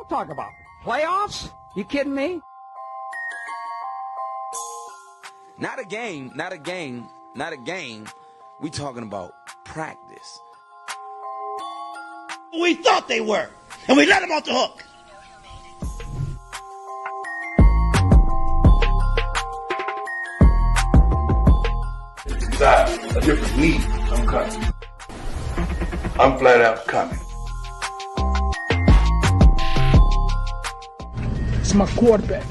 Don't talk about playoffs. You kidding me? Not a game, not a game, not a game. We talking about practice. We thought they were, and we let them off the hook. Decide a different league, I'm coming. I'm flat out coming. It's my quarterback.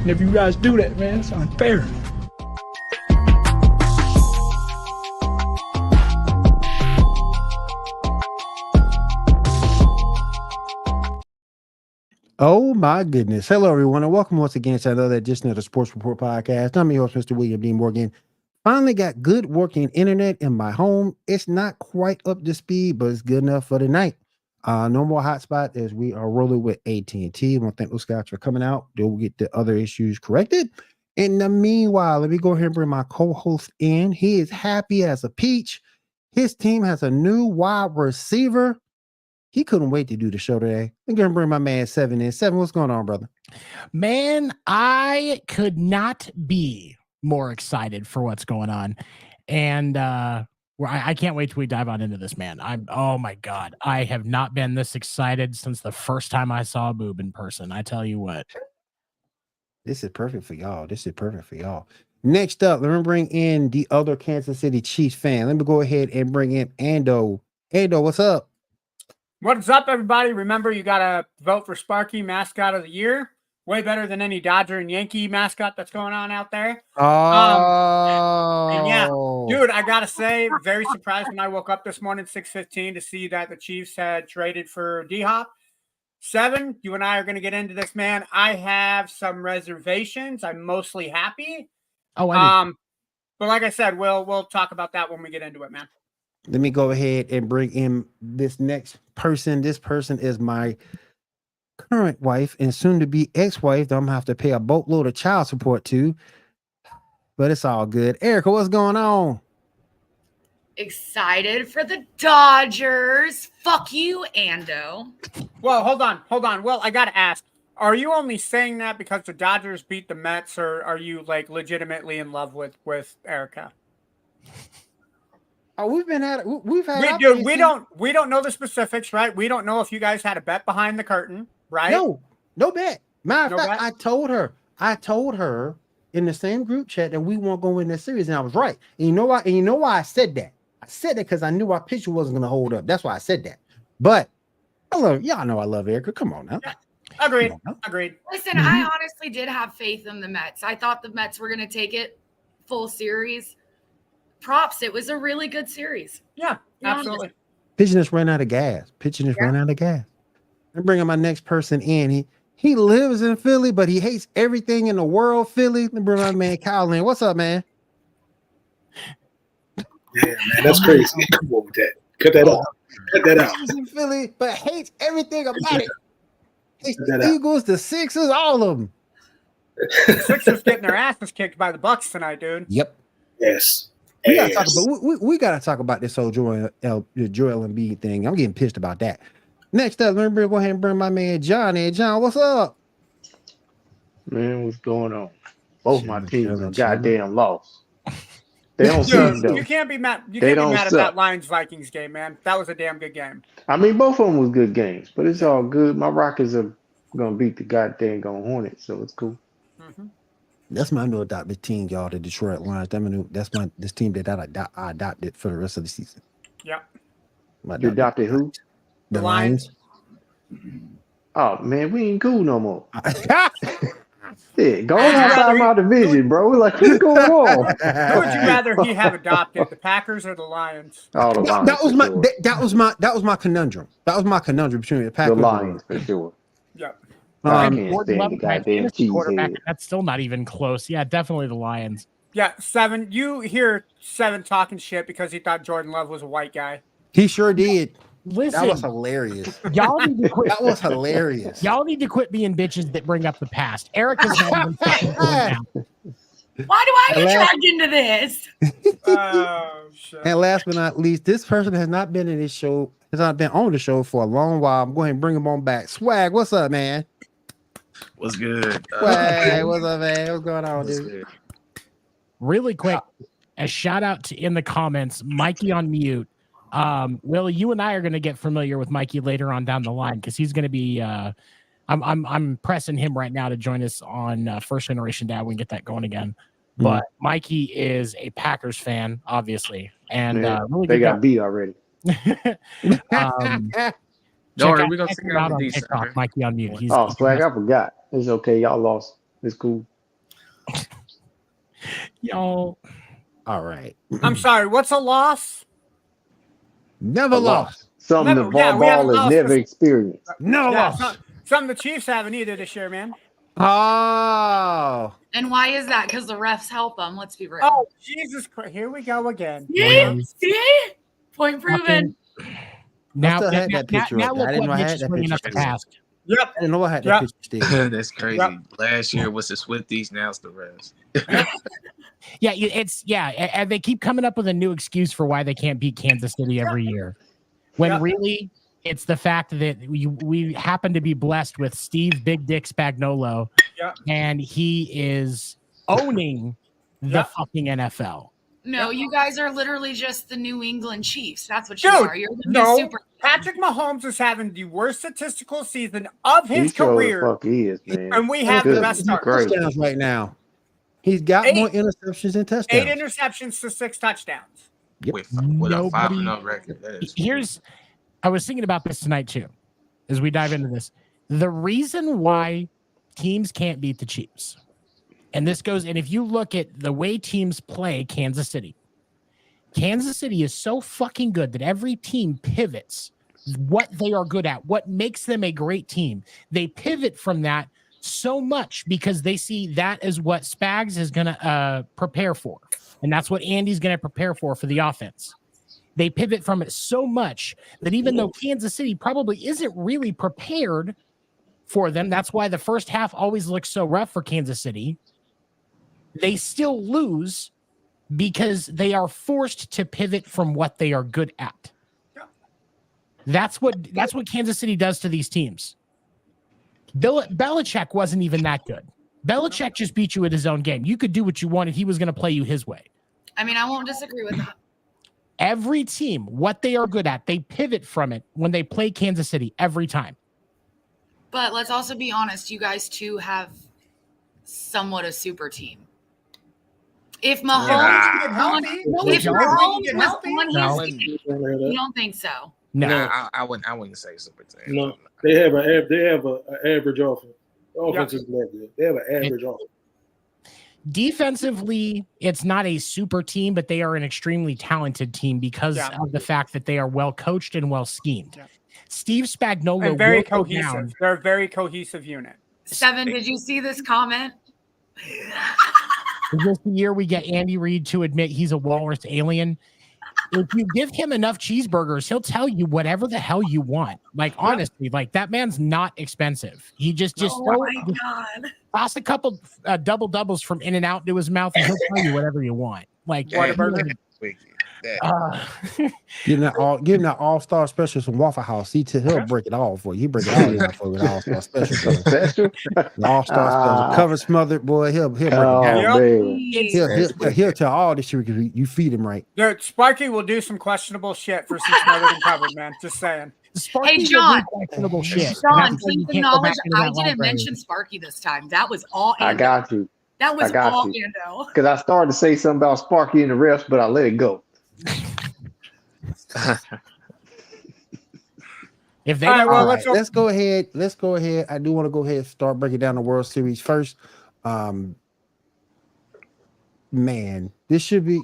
And if you guys do that, man, it's unfair. Oh my goodness. Hello everyone and welcome once again to another edition of the Sports Report Podcast. I'm your host, Mr. William D. Morgan. Finally got good working internet in my home. It's not quite up to speed, but it's good enough for the night. No more hotspot as we are rolling with AT&T. I want to thank those guys for coming out. They'll get the other issues corrected. In the meanwhile, let me go ahead and bring my co-host in. He is happy as a peach. His team has a new wide receiver. He couldn't wait to do the show today. I'm going to bring my man Seven in. Seven, what's going on, brother? Man, I could not be more excited for what's going on. And I can't wait till we dive on into this, man. Oh my God. I have not been this excited since the first time I saw Boob in person. I tell you what. This is perfect for y'all. Next up, let me bring in the other Kansas City Chiefs fan. Let me go ahead and bring in Ando. Ando, what's up? What's up, everybody? Remember, you got to vote for Sparky Mascot of the Year. Way better than any Dodger and Yankee mascot that's going on out there. And yeah, dude, I got to say, very surprised when I woke up this morning, 6:15, to see that the Chiefs had traded for D-Hop. Seven, you and I are going to get into this, man. I have some reservations. I'm mostly happy. But like I said, we'll talk about that when we get into it, man. Let me go ahead and bring in this next person. This person is my current wife and soon to be ex-wife that I'm gonna have to pay a boatload of child support to, but it's all good. Erica, what's going on? Excited for the Dodgers. Fuck you, Ando. Well, hold on. Well, I gotta ask, are you only saying that because the Dodgers beat the Mets, or are you like legitimately in love with Erica? Oh, we don't know the specifics, right? We don't know if you guys had a bet behind the curtain, right? No bet. Matter of fact, I told her in the same group chat that we won't go win this series, and I was right. And you know why? And you know why I said that? I said that because I knew our pitcher wasn't going to hold up. That's why I said that. But y'all know I love Erica. Come on now. Yeah. Agreed. Listen, I honestly did have faith in the Mets. I thought the Mets were going to take it full series. Props. It was a really good series. Yeah, absolutely. Pitching just ran out of gas. I'm bringing my next person in. He lives in Philly, but he hates everything in the world Philly. Let me bring my man Kyle in. What's up, man? Yeah, man, that's crazy. Come on with that. Cut that out. Lives in Philly, but hates everything about it. Hates the Eagles, the Sixers, all of them. The Sixers getting their asses kicked by the Bucks tonight, dude. Yep. Yes. We gotta talk about this whole Joel Embiid thing. I'm getting pissed about that. Next up, let me go ahead and bring my man John in. John, what's up? Man, what's going on? Both my teams are goddamn lost. They don't seem though. You can't be mad. You can't be mad at that Lions-Vikings game, man. That was a damn good game. I mean, both of them was good games, but it's all good. My Rockets are gonna beat the goddamn Hornets, so it's cool. Mm-hmm. That's my new adopted team, y'all. The Detroit Lions. This team that I adopted for the rest of the season. Yeah. You adopted who? The Lions. Oh man, we ain't cool no more. Yeah, go outside my division, bro. Like, what's going on? Who would you rather he have adopted, the Packers or the Lions? Oh, the Lions. That was my conundrum. That was my conundrum between the Packers. The Lions for sure. Yep. I can't stand the goddamn quarterback. cheesehead. That's still not even close. Yeah, definitely the Lions. Yeah, 7. You hear 7 talking shit because he thought Jordan Love was a white guy. He sure did. Listen, that was hilarious. Y'all need to quit. That was hilarious. Y'all need to quit being bitches that bring up the past. Erica's not even fucking going down. Why do I get dragged into this? Oh shit. And last but not least, this person has not been in this show, has not been on the show for a long while. I'm going to bring him on back. Swag, what's up, man? What's good? Swag, what's up, man? What's going on, dude? Really quick, a shout out to in the comments, Mikey on mute. Will, you and I are going to get familiar with Mikey later on down the line because he's going to be. I'm pressing him right now to join us on First Generation Dad. We can get that going again. But Mikey is a Packers fan, obviously, and really they got beat already. Don't worry, we're gonna figure out on decent. TikTok, Mikey on mute. He's Swag, I forgot. It's okay, y'all lost. It's cool. Y'all. All right. I'm sorry. What's a loss? Never lost. Something Never- the yeah, we haven't ball has lost never this- experienced. Never Yeah, lost. something the Chiefs haven't either this year, man. Oh. And why is that? Because the refs help them. Let's be real. Oh, Jesus Christ. Here we go again. Yeah, see? Point proven. Now, still had now, that picture now up there. I look didn't know what I Mitch had is that bringing up picture the still. past. Yep. I didn't know I had that picture still. That's crazy. Yep. Last year was the Swifties, now it's the rest. Yeah, and they keep coming up with a new excuse for why they can't beat Kansas City every year. When really it's the fact that we happen to be blessed with Steve Big Dick Spagnuolo, and he is owning the fucking NFL. No, you guys are literally just the New England Chiefs. That's what you Dude, are. You're the no. new super. Patrick Mahomes is having the worst statistical season of He his sure career. the fuck he is, man. And we have the best start. Touchdowns right now. He's got 8 more interceptions than touchdowns. 8 interceptions to 6 touchdowns. With a 5-0 record. That is I was thinking about this tonight too, as we dive into this. The reason why teams can't beat the Chiefs, and this goes, and if you look at the way teams play Kansas City is so fucking good that every team pivots what they are good at, what makes them a great team. They pivot from that so much because they see that as what Spags is going to prepare for. And that's what Andy's going to prepare for the offense. They pivot from it so much that even though Kansas City probably isn't really prepared for them, that's why the first half always looks so rough for Kansas City. They still lose because they are forced to pivot from what they are good at. That's what Kansas City does to these teams. Belichick wasn't even that good. Belichick just beat you at his own game. You could do what you wanted. He was going to play you his way. I mean, I won't disagree with that. Every team, what they are good at, they pivot from it when they play Kansas City every time. But let's also be honest. You guys too have somewhat a super team. If Mahomes, was on his team, you don't think so? No, I wouldn't say super team. No, they have an average offense. The offense is not good. They have an average offense. Defensively, it's not a super team, but they are an extremely talented team because of the fact that they are well coached and well schemed. Yeah. Steve Spagnuolo, And very will go cohesive. down. They're a very cohesive unit. 7, did you see this comment? Is this the year we get Andy Reid to admit he's a walrus alien? If you give him enough cheeseburgers, he'll tell you whatever the hell you want. Like, honestly, like that man's not expensive. He just toss a couple double doubles from In-N-Out into his mouth and he'll tell you whatever you want. Like, Give him that all-star special from Waffle House. He'll break it all for you. He break it all down for you with all-star special. The all-star special. Cover smothered, boy. He'll break it down. He'll tell all this shit because you feed him right. Dude, Sparky will do some questionable shit for some smothered and covered, man. Just saying. Hey, John. Questionable shit. John, please acknowledge I didn't mention Sparky this time. That was all Ando. I got you. That was all you. Ando. Because I started to say something about Sparky and the refs, but I let it go. If they All right, don't, well, let's go ahead. Let's go ahead. I do want to go ahead and start breaking down the World Series first. Man, this should be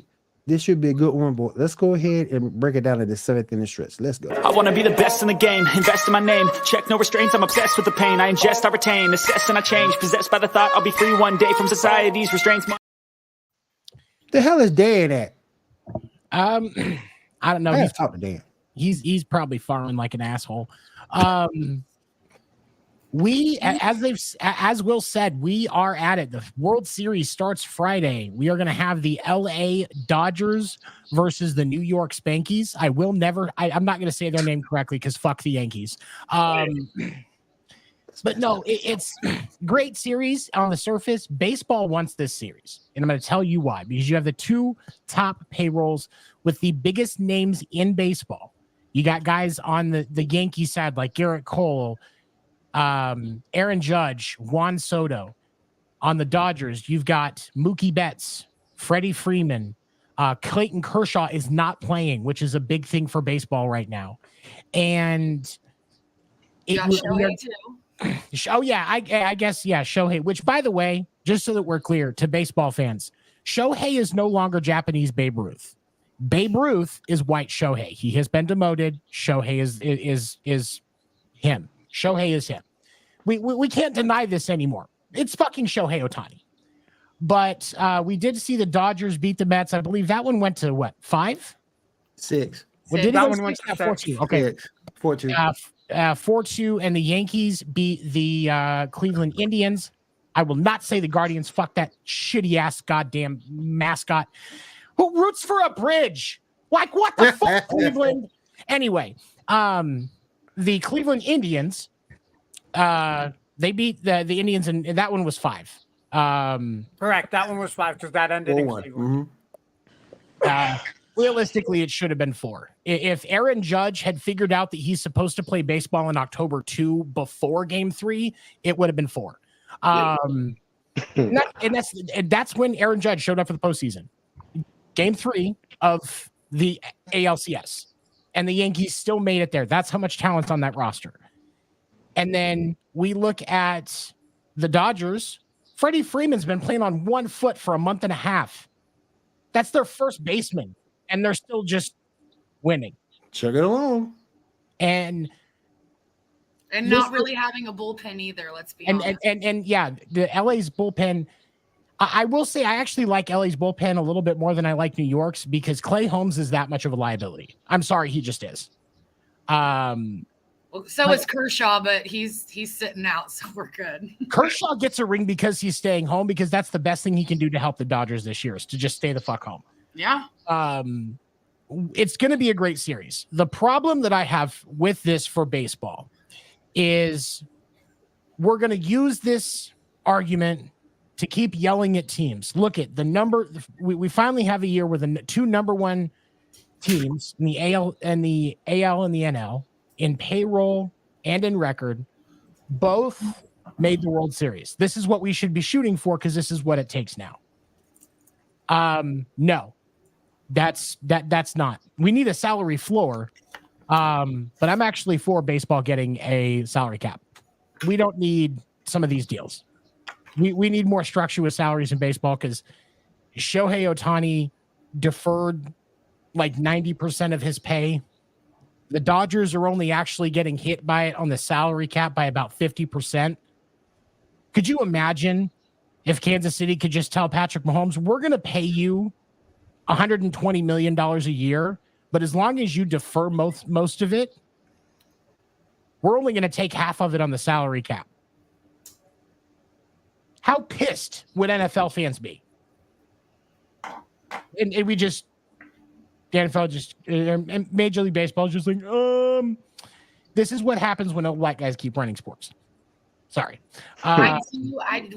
a good one, boy. Let's go ahead and break it down to the 7th inning stretch. Let's go. I want to be the best in the game. Invest in my name. Check no restraints. I'm obsessed with the pain. I ingest, I retain. Assess and I change. Possessed by the thought I'll be free one day from society's restraints. The hell is Dan at? I don't know. He's talking to Dan. He's probably farming like an asshole. We, as Will said, we are at it. The World Series starts Friday. We are going to have the LA Dodgers versus the New York Spankies. I'm not going to say their name correctly because fuck the Yankees. But no, it's great series on the surface. Baseball wants this series, and I'm going to tell you why. Because you have the two top payrolls with the biggest names in baseball. You got guys on the Yankee side like Garrett Cole, Aaron Judge, Juan Soto. On the Dodgers, you've got Mookie Betts, Freddie Freeman. Clayton Kershaw is not playing, which is a big thing for baseball right now. And Shohei too. Oh yeah, I guess Shohei. Which, by the way, just so that we're clear to baseball fans, Shohei is no longer Japanese Babe Ruth. Babe Ruth is white Shohei. He has been demoted. Shohei is him. Shohei is him. We can't deny this anymore. It's fucking Shohei Ohtani. But we did see the Dodgers beat the Mets. I believe that one went to what, 5? 6. Well, did that it one went to 4-2? Okay. 4-2. 4-2, and the Yankees beat the Cleveland Indians. I will not say the Guardians. Fuck that shitty ass goddamn mascot who roots for a bridge. Like, what the fuck, Cleveland? Anyway, the Cleveland Indians, they beat the Indians, and that one was 5. Correct. That one was 5 because that ended in Cleveland. Realistically, it should have been 4. If Aaron Judge had figured out that he's supposed to play baseball in October 2 before Game 3, it would have been 4. And that's when Aaron Judge showed up for the postseason. Game 3 of the ALCS. And the Yankees still made it there. That's how much talent's on that roster. And then we look at the Dodgers. Freddie Freeman's been playing on one foot for a month and a half. That's their first baseman. And they're still just winning. Chug it along. And not really having a bullpen either, let's be honest. And yeah, the LA's bullpen, I will say I actually like LA's bullpen a little bit more than I like New York's because Clay Holmes is that much of a liability. I'm sorry, he just is. So is Kershaw, but he's sitting out, so we're good. Kershaw gets a ring because he's staying home, because that's the best thing he can do to help the Dodgers this year is to just stay the fuck home. Yeah. It's going to be a great series. The problem that I have with this for baseball is we're going to use this argument to keep yelling at teams. Look at the number. We finally have a year where the 2 number 1 teams in the AL and the NL in payroll and in record both made the World Series. This is what we should be shooting for because this is what it takes now. No, that's not. We need a salary floor, but I'm actually for baseball getting a salary cap. We don't need some of these deals. We need more structure with salaries in baseball because Shohei Ohtani deferred like 90% of his pay. The Dodgers are only actually getting hit by it on the salary cap by about 50%. Could you imagine if Kansas City could just tell Patrick Mahomes, we're going to pay you $120 million a year, but as long as you defer most of it, we're only going to take half of it on the salary cap. How pissed would NFL fans be? And we just, the NFL just, and Major League Baseball is just like, this is what happens when old white guys keep running sports. Sorry. I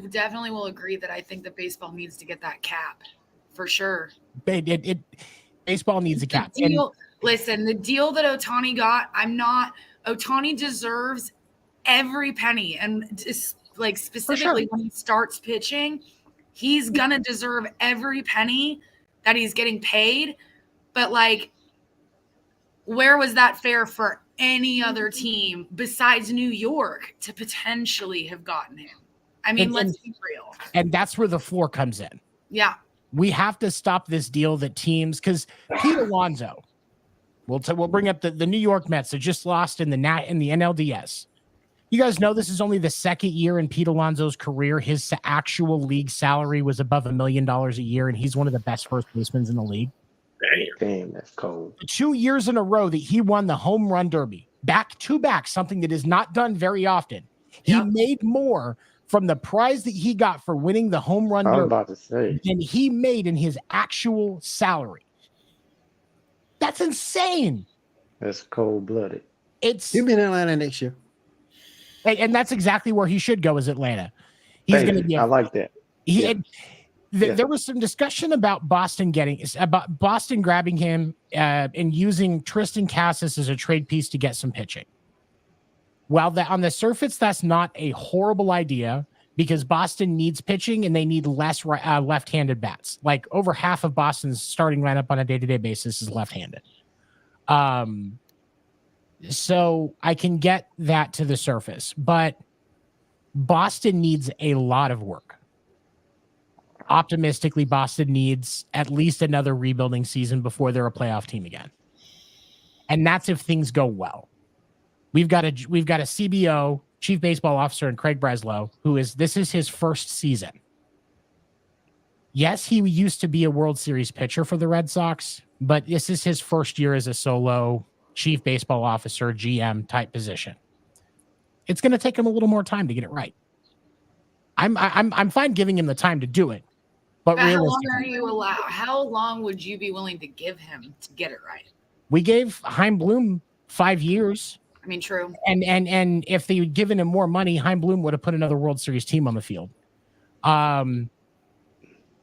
definitely will agree that I think that baseball needs to get that cap for sure. Baseball needs a cap. Listen, the deal that Ohtani got, Ohtani deserves every penny. And just like specifically when he starts pitching, he's going to deserve every penny that he's getting paid. But like, where was that fair for any other team besides New York to potentially have gotten him. I mean, let's be real. And that's where the floor comes in. Yeah. We have to stop this deal that teams, because Pete Alonso, we'll bring up the New York Mets that just lost in the NLDS. You guys know this is only the second year in Pete Alonso's career. His actual league salary was above $1 million a year, and he's one of the best first basemen in the league. Damn, that's cold. 2 years in a row that he won the home run derby, back to back, something that is not done very often. He made more from the prize that he got for winning the home run derby than he made in his actual salary. That's insane. That's cold-blooded. He'll be in Atlanta next year. And that's exactly where he should go, is Atlanta. He's going to be. I like that. There was some discussion about Boston grabbing him and using Tristan Casas as a trade piece to get some pitching. While that on the surface, that's not a horrible idea because Boston needs pitching and they need less left-handed bats. Like over half of Boston's starting lineup on a day-to-day basis is left-handed. So I can get that to the surface, but Boston needs a lot of work. Optimistically, Boston needs at least another rebuilding season before they're a playoff team again. And that's if things go well. We've got a CBO, Chief Baseball Officer, and Craig Breslow, this is his first season. Yes, he used to be a World Series pitcher for the Red Sox, but this is his first year as a solo Chief Baseball Officer, GM type position. It's going to take him a little more time to get it right. I'm fine giving him the time to do it, but how long are you allowed? How long would you be willing to give him to get it right? We gave Chaim Bloom 5 years. I mean, true. And if they had given him more money, Chaim Bloom would have put another World Series team on the field.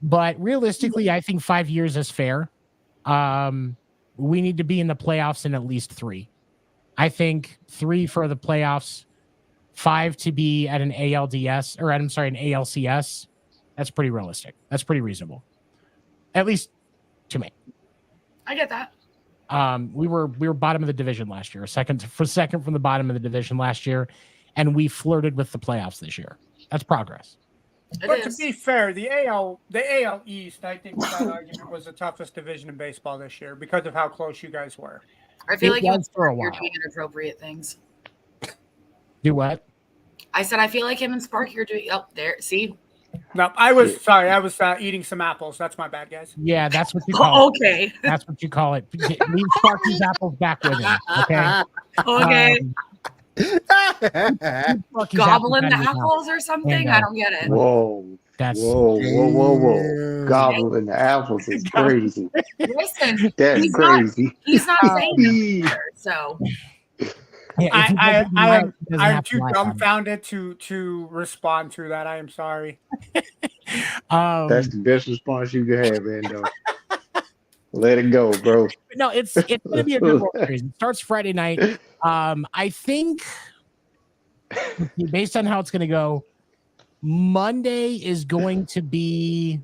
But realistically, I think 5 years is fair. We need to be in the playoffs in at least 3. I think 3 for the playoffs, 5 to be at an ALDS, or I'm sorry, an ALCS. That's pretty realistic. That's pretty reasonable. At least to me. I get that. We were bottom of the division last year, second from the bottom of the division last year, and we flirted with the playoffs this year. That's progress. But to be fair, the AL East, I think that argument was the toughest division in baseball this year because of how close you guys were. I feel like you're doing inappropriate things. Do what? I said I feel like him and Sparky are doing. Oh, there. See. No, I was sorry. I was eating some apples. That's my bad, guys. Yeah, that's what you call it. Okay. That's what you call it. Leave Sparky's apples back with him. Okay. Okay. Gobbling the apples or something? I don't get it. Whoa. Whoa. Gobbling the apples is crazy. Listen, that's crazy. He's not saying that, so. Yeah, I'm too dumbfounded to respond to that. I am sorry. That's the best response you can have, man. Let it go, bro. No, it's going to be a good World Series. It starts Friday night. I think, based on how it's going to go, Monday is going to be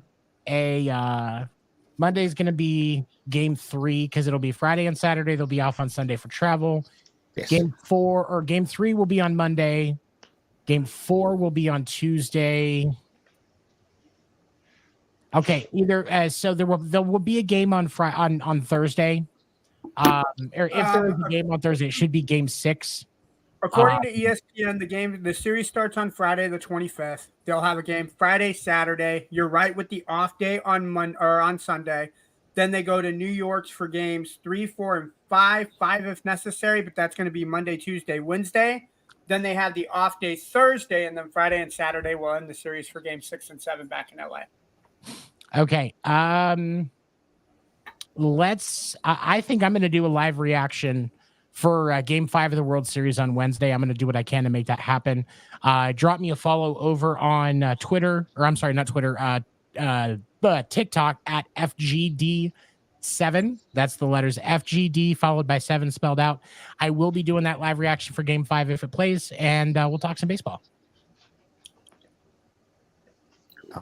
Game 3 because it'll be Friday and Saturday. They'll be off on Sunday for travel. Yes. Game 3 will be on Monday. Game 4 will be on Tuesday. Okay, so there will be a game on Thursday. Or if there is a game on Thursday, it should be Game 6. According to ESPN, the series starts on Friday the 25th. They'll have a game Friday, Saturday. You're right with the off day on Sunday. Then they go to New York's for games 3, 4, and 5 if necessary, but that's going to be Monday, Tuesday, Wednesday. Then they have the off day Thursday, and then Friday and Saturday will end the series for game 6 and 7 back in LA. Okay. I think I'm going to do a live reaction for Game 5 of the World Series on Wednesday. I'm going to do what I can to make that happen. Drop me a follow over on Twitter, or I'm sorry, not Twitter, TikTok at FGD7. That's the letters FGD followed by 7 spelled out. I will be doing that live reaction for Game 5 if it plays, and we'll talk some baseball.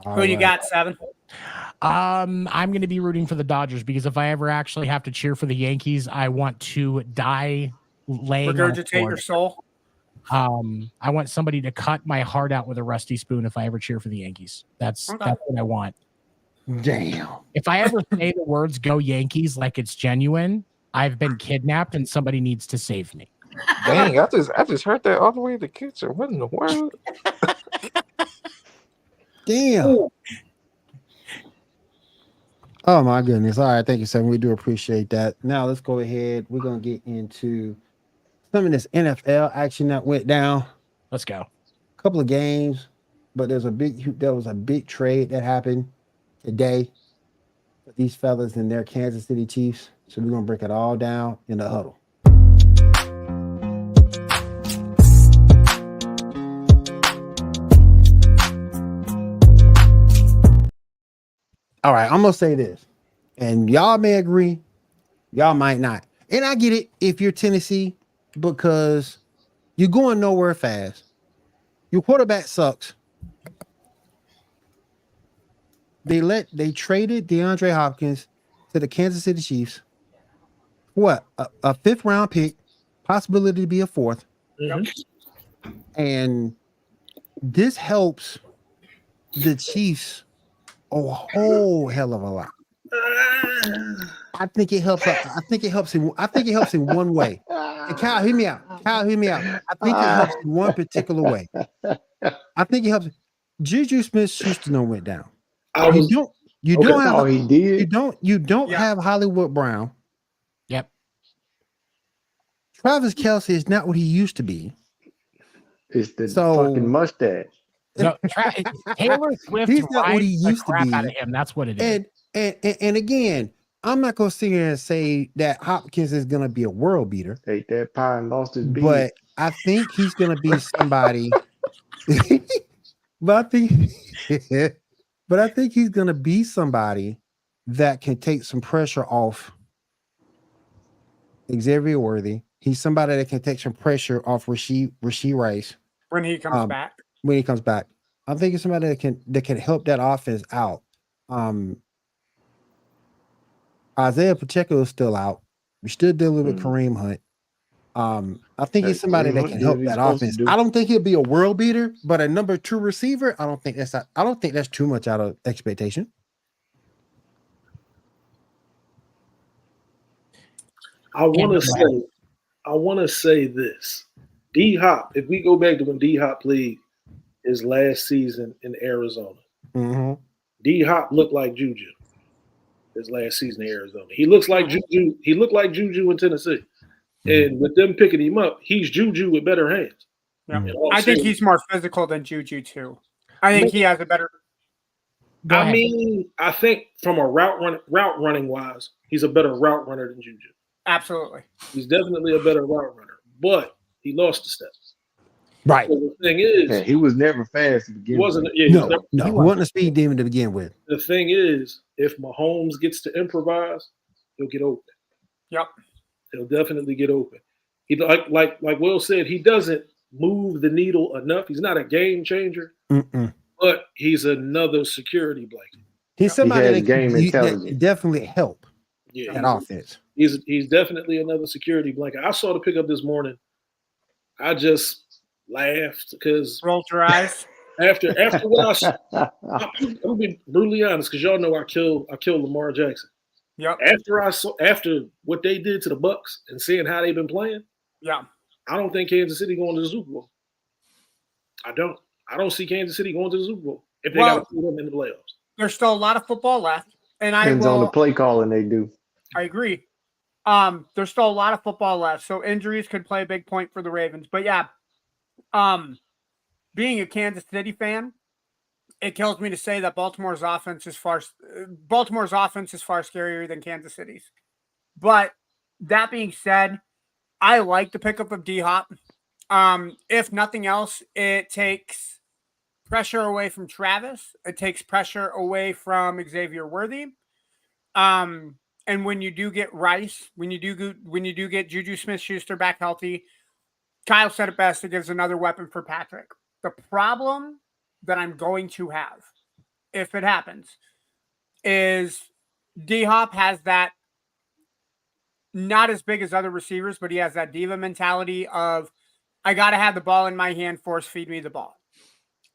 Who you got, 7? I'm going to be rooting for the Dodgers because if I ever actually have to cheer for the Yankees, I want to die laying on the regurgitate floor. your soul. I want somebody to cut my heart out with a rusty spoon if I ever cheer for the Yankees. That's what I want. Damn. If I ever say the words "Go Yankees" like it's genuine, I've been kidnapped and somebody needs to save me. Dang, I just heard that all the way in the kitchen. What in the world? Damn. Oh my goodness. All right, thank you, Seven. We do appreciate that. Now let's go ahead. We're gonna get into some of this NFL action that went down. Let's go. A couple of games, but there was a big trade that happened today with these fellas and their Kansas City Chiefs. So we're gonna break it all down in the huddle. All right, I'm gonna say this, and y'all may agree, y'all might not. And I get it if you're Tennessee, because you're going nowhere fast. Your quarterback sucks. They traded DeAndre Hopkins to the Kansas City Chiefs. What? A 5th round pick, possibility to be a 4th. Mm-hmm. And this helps the Chiefs a whole hell of a lot. I think it helps. I think it helps in one way. And Kyle, hear me out. I think it helps in one particular way. I think it helps. Juju Smith-Schuster went down. You don't have Hollywood Brown. Yep. Travis Kelce is not what he used to be. It's the fucking mustache. No, Taylor Swift. He's not what he used to be. Out of him. That's what it is. And again, I'm not gonna sit here and say that Hopkins is gonna be a world beater. Ate that pie and lost his beard. But I think he's gonna be somebody. but I think he's gonna be somebody that can take some pressure off Xavier Worthy. He's somebody that can take some pressure off Rashee Rice when he comes back. When he comes back, I'm thinking somebody that can help that offense out. Isaiah Pacheco is still out. We're still dealing with Kareem Hunt. I think he's somebody that can help that offense. I don't think he'll be a world beater, but a number 2 receiver, I don't think that's too much out of expectation. I want to say this. D-Hop, if we go back to when D-Hop played his last season in Arizona, D-Hop looked like Juju his last season in Arizona. He looks like Juju. He looked like Juju in Tennessee. And with them picking him up, he's Juju with better hands. Yeah. I think he's more physical than Juju too. I think he has a better. I think from a route running wise, he's a better route runner than Juju. Absolutely. He's definitely a better route runner, but he lost the steps. Right. So the thing is, he was never fast to begin with. He wasn't a speed demon to begin with. The thing is, if Mahomes gets to improvise, he'll get open. Yep. He'll definitely get open. He like Will said, he doesn't move the needle enough. He's not a game changer, but he's another security blanket. He's somebody that definitely help that offense. He's definitely another security blanket. I saw the pickup this morning. I just laughed because rolled your eyes after what I saw. I'm gonna be brutally honest because y'all know I killed Lamar Jackson. Yep. After what they did to the Bucks and seeing how they've been playing, I don't think Kansas City going to the Super Bowl. I don't see Kansas City going to the Super Bowl if they got to put them in the playoffs. There's still a lot of football left, and depends on the play calling they do. I agree. There's still a lot of football left, so injuries could play a big point for the Ravens. But yeah, being a Kansas City fan, it kills me to say that Baltimore's offense is far scarier than Kansas City's. But that being said, I like the pickup of D-Hop. If nothing else, it takes pressure away from Travis. It takes pressure away from Xavier Worthy. And when you do get Rice, when you do get Juju Smith-Schuster back healthy, Kyle said it best. It gives another weapon for Patrick. The problem that I'm going to have, if it happens, is D-Hop has that not as big as other receivers, but he has that diva mentality of, I got to have the ball in my hand, force feed me the ball.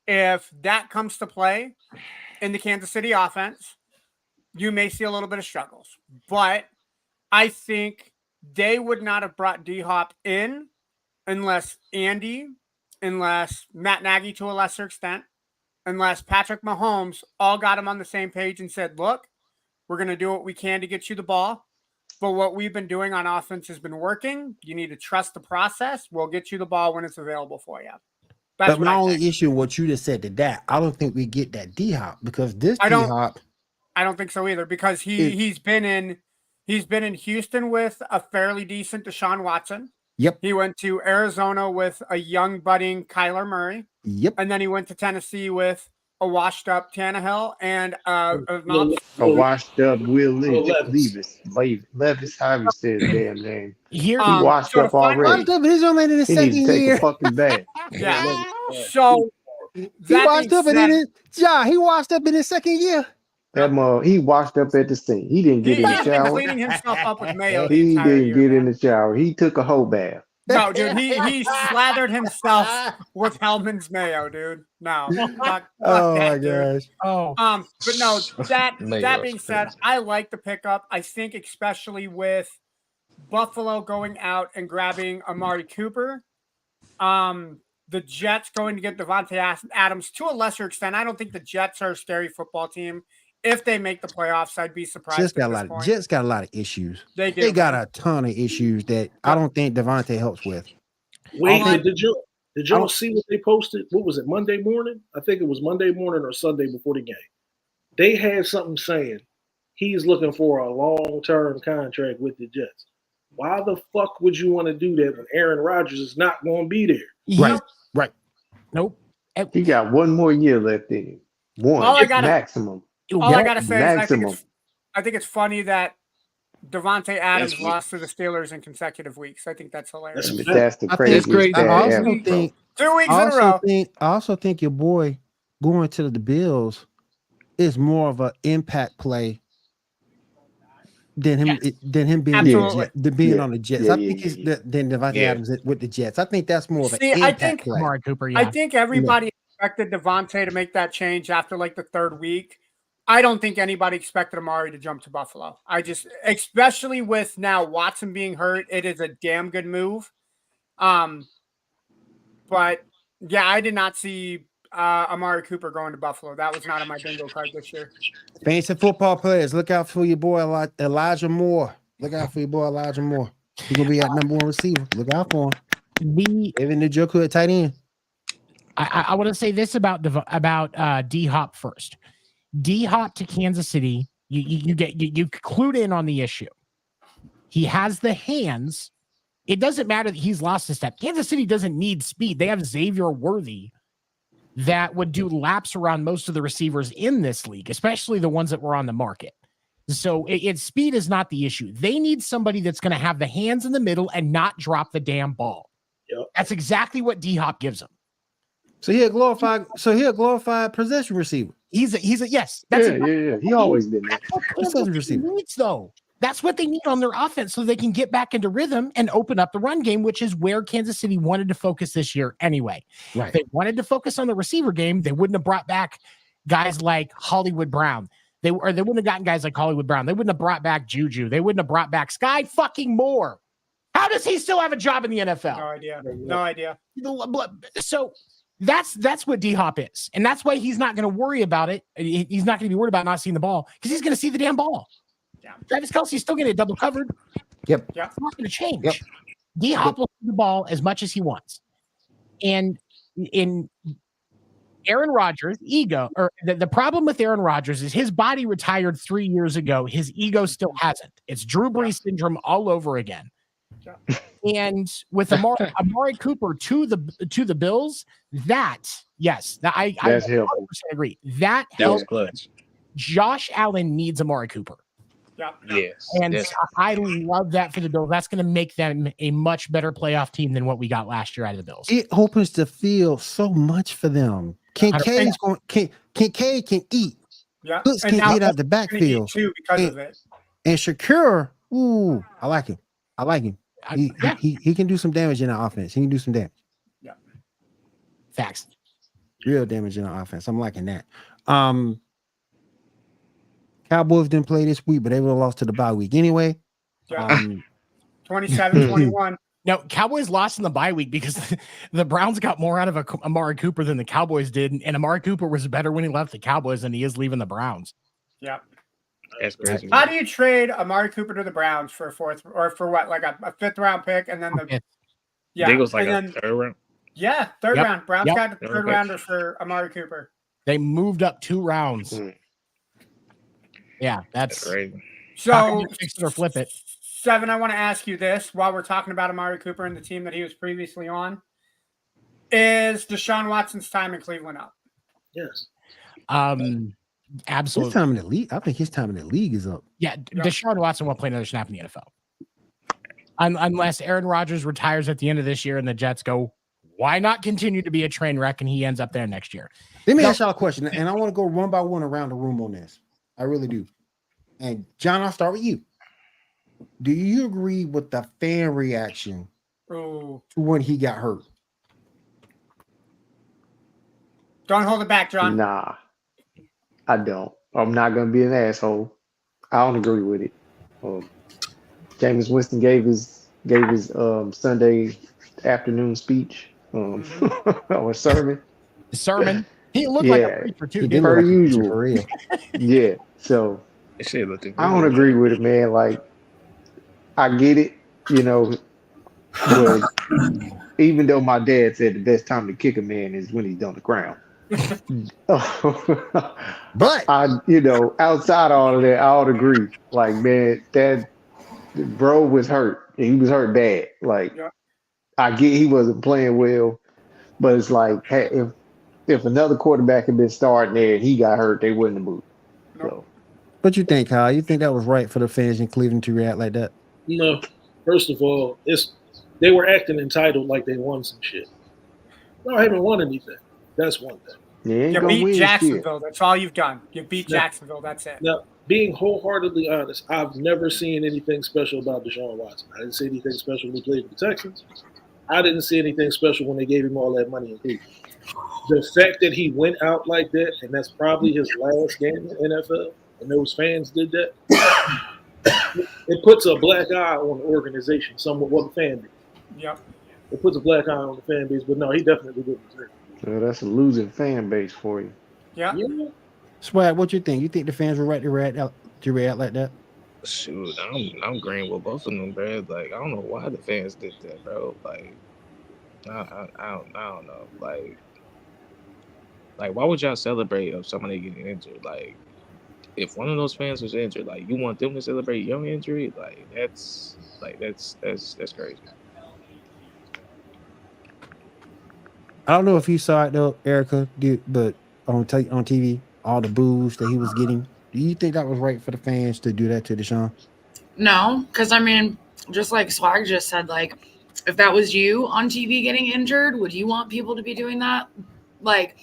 If that comes to play in the Kansas City offense, you may see a little bit of struggles. But I think they would not have brought D-Hop in unless Andy, unless Matt Nagy to a lesser extent, unless Patrick Mahomes all got him on the same page and said, look, we're going to do what we can to get you the ball. But what we've been doing on offense has been working. You need to trust the process. We'll get you the ball when it's available for you. But my only issue with what you just said to that, I don't think we get that D-Hop because this D-Hop. I don't think so either because he's been in Houston with a fairly decent Deshaun Watson. Yep. He went to Arizona with a young budding Kyler Murray. Yep. And then he went to Tennessee with a washed up Tannehill and a washed up Will Levis, however you say his damn name. Here, he washed up already. Washed up, he's only in the second year. Take a fucking bath. Yeah. So he washed up he washed up in his second year. That he washed up at the sink. He didn't get in the shower. Cleaning himself up with mayo. He didn't get in the shower. He took a whole bath. No, dude, he slathered himself with Hellman's mayo, dude. No. Fuck my gosh. Oh. But no, that being said, I like the pickup. I think especially with Buffalo going out and grabbing Amari Cooper, the Jets going to get Devontae Adams to a lesser extent. I don't think the Jets are a scary football team. If they make the playoffs, I'd be surprised. Jets got a lot of issues. They do. They got a ton of issues that I don't think Devontae helps with. Wait, did y'all see what they posted? What was it, Monday morning? I think it was Monday morning or Sunday before the game. They had something saying he's looking for a long-term contract with the Jets. Why the fuck would you want to do that when Aaron Rodgers is not going to be there? Right. Nope. He got one more year left in him. Maximum. All I gotta say is I think it's funny that Devontae Adams lost to the Steelers in consecutive weeks. I think that's hilarious. That's the craziest thing. I also think 2 weeks in a row. I also think your boy going to the Bills is more of an impact play than him being on the Jets. I think it's than Devontae Adams with the Jets. I think that's more of an impact play. Amari Cooper, I think everybody expected Devontae to make that change after like the third week. I don't think anybody expected Amari to jump to Buffalo. Especially with now Watson being hurt, it is a damn good move. But yeah, I did not see Amari Cooper going to Buffalo. That was not on my bingo card this year. Fantasy football players, look out for your boy Elijah Moore. Look out for your boy Elijah Moore. He's gonna be our number one receiver. Look out for him. Even the Joker at tight end. I want to say this about D-Hop first. D-Hop to Kansas City, you clued in on the issue. He has the hands. It doesn't matter that he's lost a step. Kansas City doesn't need speed. They have Xavier Worthy that would do laps around most of the receivers in this league, especially the ones that were on the market. So speed is not the issue. They need somebody that's going to have the hands in the middle and not drop the damn ball. Yep. That's exactly what D-Hop gives them. So he a glorified possession receiver. He's a yes. He always been that. That's what he needs, though. That's what they need on their offense so they can get back into rhythm and open up the run game, which is where Kansas City wanted to focus this year anyway. Right. If they wanted to focus on the receiver game, they wouldn't have brought back guys like Hollywood Brown. They wouldn't have gotten guys like Hollywood Brown. They wouldn't have brought back Juju. They wouldn't have brought back Sky fucking Moore. How does he still have a job in the NFL? No idea. So that's what D-Hop is. And that's why he's not going to worry about it. He's not going to be worried about not seeing the ball because he's going to see the damn ball. Yeah. Travis Kelce's still going to get double covered. Yep. It's not going to change. Yep. D-Hop will see the ball as much as he wants. And in Aaron Rodgers' ego, or the problem with Aaron Rodgers is his body retired 3 years ago. His ego still hasn't. It's Drew Brees syndrome all over again. And with Amari Cooper to the Bills, I 100% agree. That was clutch. Josh Allen needs Amari Cooper. Yeah. Yes. And I love that for the Bills. That's going to make them a much better playoff team than what we got last year out of the Bills. It opens the field so much for them. Kincaid can eat. Yeah. Cooks can get out the backfield too because of it. And Shakur, I like him. I like him. He can do some damage in the offense. He can do some damage. Yeah. Facts. Real damage in the offense. I'm liking that. Cowboys didn't play this week, but they would have lost to the bye week anyway. Yeah. 27-21. No, Cowboys lost in the bye week because the Browns got more out of Amari Cooper than the Cowboys did, and Amari Cooper was better when he left the Cowboys than he is leaving the Browns. Yeah. That's crazy. How do you trade Amari Cooper to the Browns for a fourth or for what, like a fifth round pick, and then the I think it was like a third round. Yeah, third round. Browns got the third rounder for Amari Cooper. They moved up 2 rounds. Yeah, that's crazy. So fix it or flip it. Seven, I want to ask you this while we're talking about Amari Cooper and the team that he was previously on. Is Deshaun Watson's time in Cleveland up? Yes. Absolutely. His time in the league. I think his time in the league is up. Yeah, Deshaun Watson won't play another snap in the NFL. Unless Aaron Rodgers retires at the end of this year and the Jets go, why not continue to be a train wreck, and he ends up there next year? Let me ask y'all a question, and I want to go one by one around the room on this. I really do. And John, I'll start with you. Do you agree with the fan reaction to when he got hurt? Don't hold it back, John. Nah, I don't. I'm not gonna be an asshole. I don't agree with it. Jameis Winston gave his Sunday afternoon speech or sermon. He looked like a preacher too. He per usual. Yeah. So I don't agree with it, man. Like, I get it, but even though my dad said the best time to kick a man is when he's on the ground. But outside all of that, I would agree. Like, man, that bro was hurt. He was hurt bad. Like, I get he wasn't playing well, but it's like, hey, if another quarterback had been starting there and he got hurt, they wouldn't have moved. So. What you think, Kyle? You think that was right for the fans in Cleveland to react like that? No. First of all, they were acting entitled like they won some shit. No, I haven't won anything. That's one thing. You beat Jacksonville. That's all you've done. You beat Jacksonville. That's it. Now, being wholeheartedly honest, I've never seen anything special about Deshaun Watson. I didn't see anything special when he played for the Texans. I didn't see anything special when they gave him all that money in Cleveland. The fact that he went out like that, and that's probably his last game in the NFL, and those fans did that, it puts a black eye on the organization, somewhat what the fan base. Yep. It puts a black eye on the fan base, but no, he definitely didn't deserve it. Well, that's a losing fan base for you. Yeah. Swag, what you think? You think the fans were right to react like that? Shoot, I'm agreeing with both of them, bro. Like, I don't know why the fans did that, bro. Like, I don't know. Like, why would y'all celebrate if somebody getting injured? Like, if one of those fans was injured, like, you want them to celebrate your injury? Like, that's crazy. I don't know if you saw it though, Erica, but on TV, all the boos that he was getting. Do you think that was right for the fans to do that to Deshaun? No, because I mean, just like Swag just said, like, if that was you on TV getting injured, would you want people to be doing that? Like,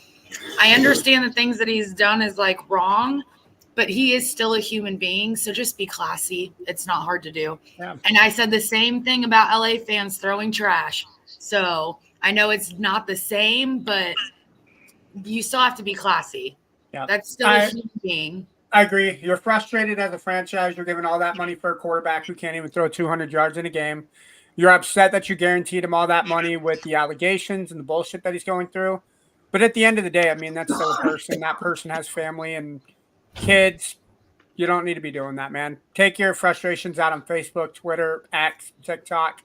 I understand the things that he's done is like wrong, but he is still a human being. So just be classy. It's not hard to do. Yeah. And I said the same thing about LA fans throwing trash. So I know it's not the same, but you still have to be classy. Yeah. That's still a human being. I agree. You're frustrated as a franchise. You're giving all that money for a quarterback who can't even throw 200 yards in a game. You're upset that you guaranteed him all that money with the allegations and the bullshit that he's going through. But at the end of the day, I mean, that's still a person. That person has family and kids. You don't need to be doing that, man. Take your frustrations out on Facebook, Twitter, X, TikTok.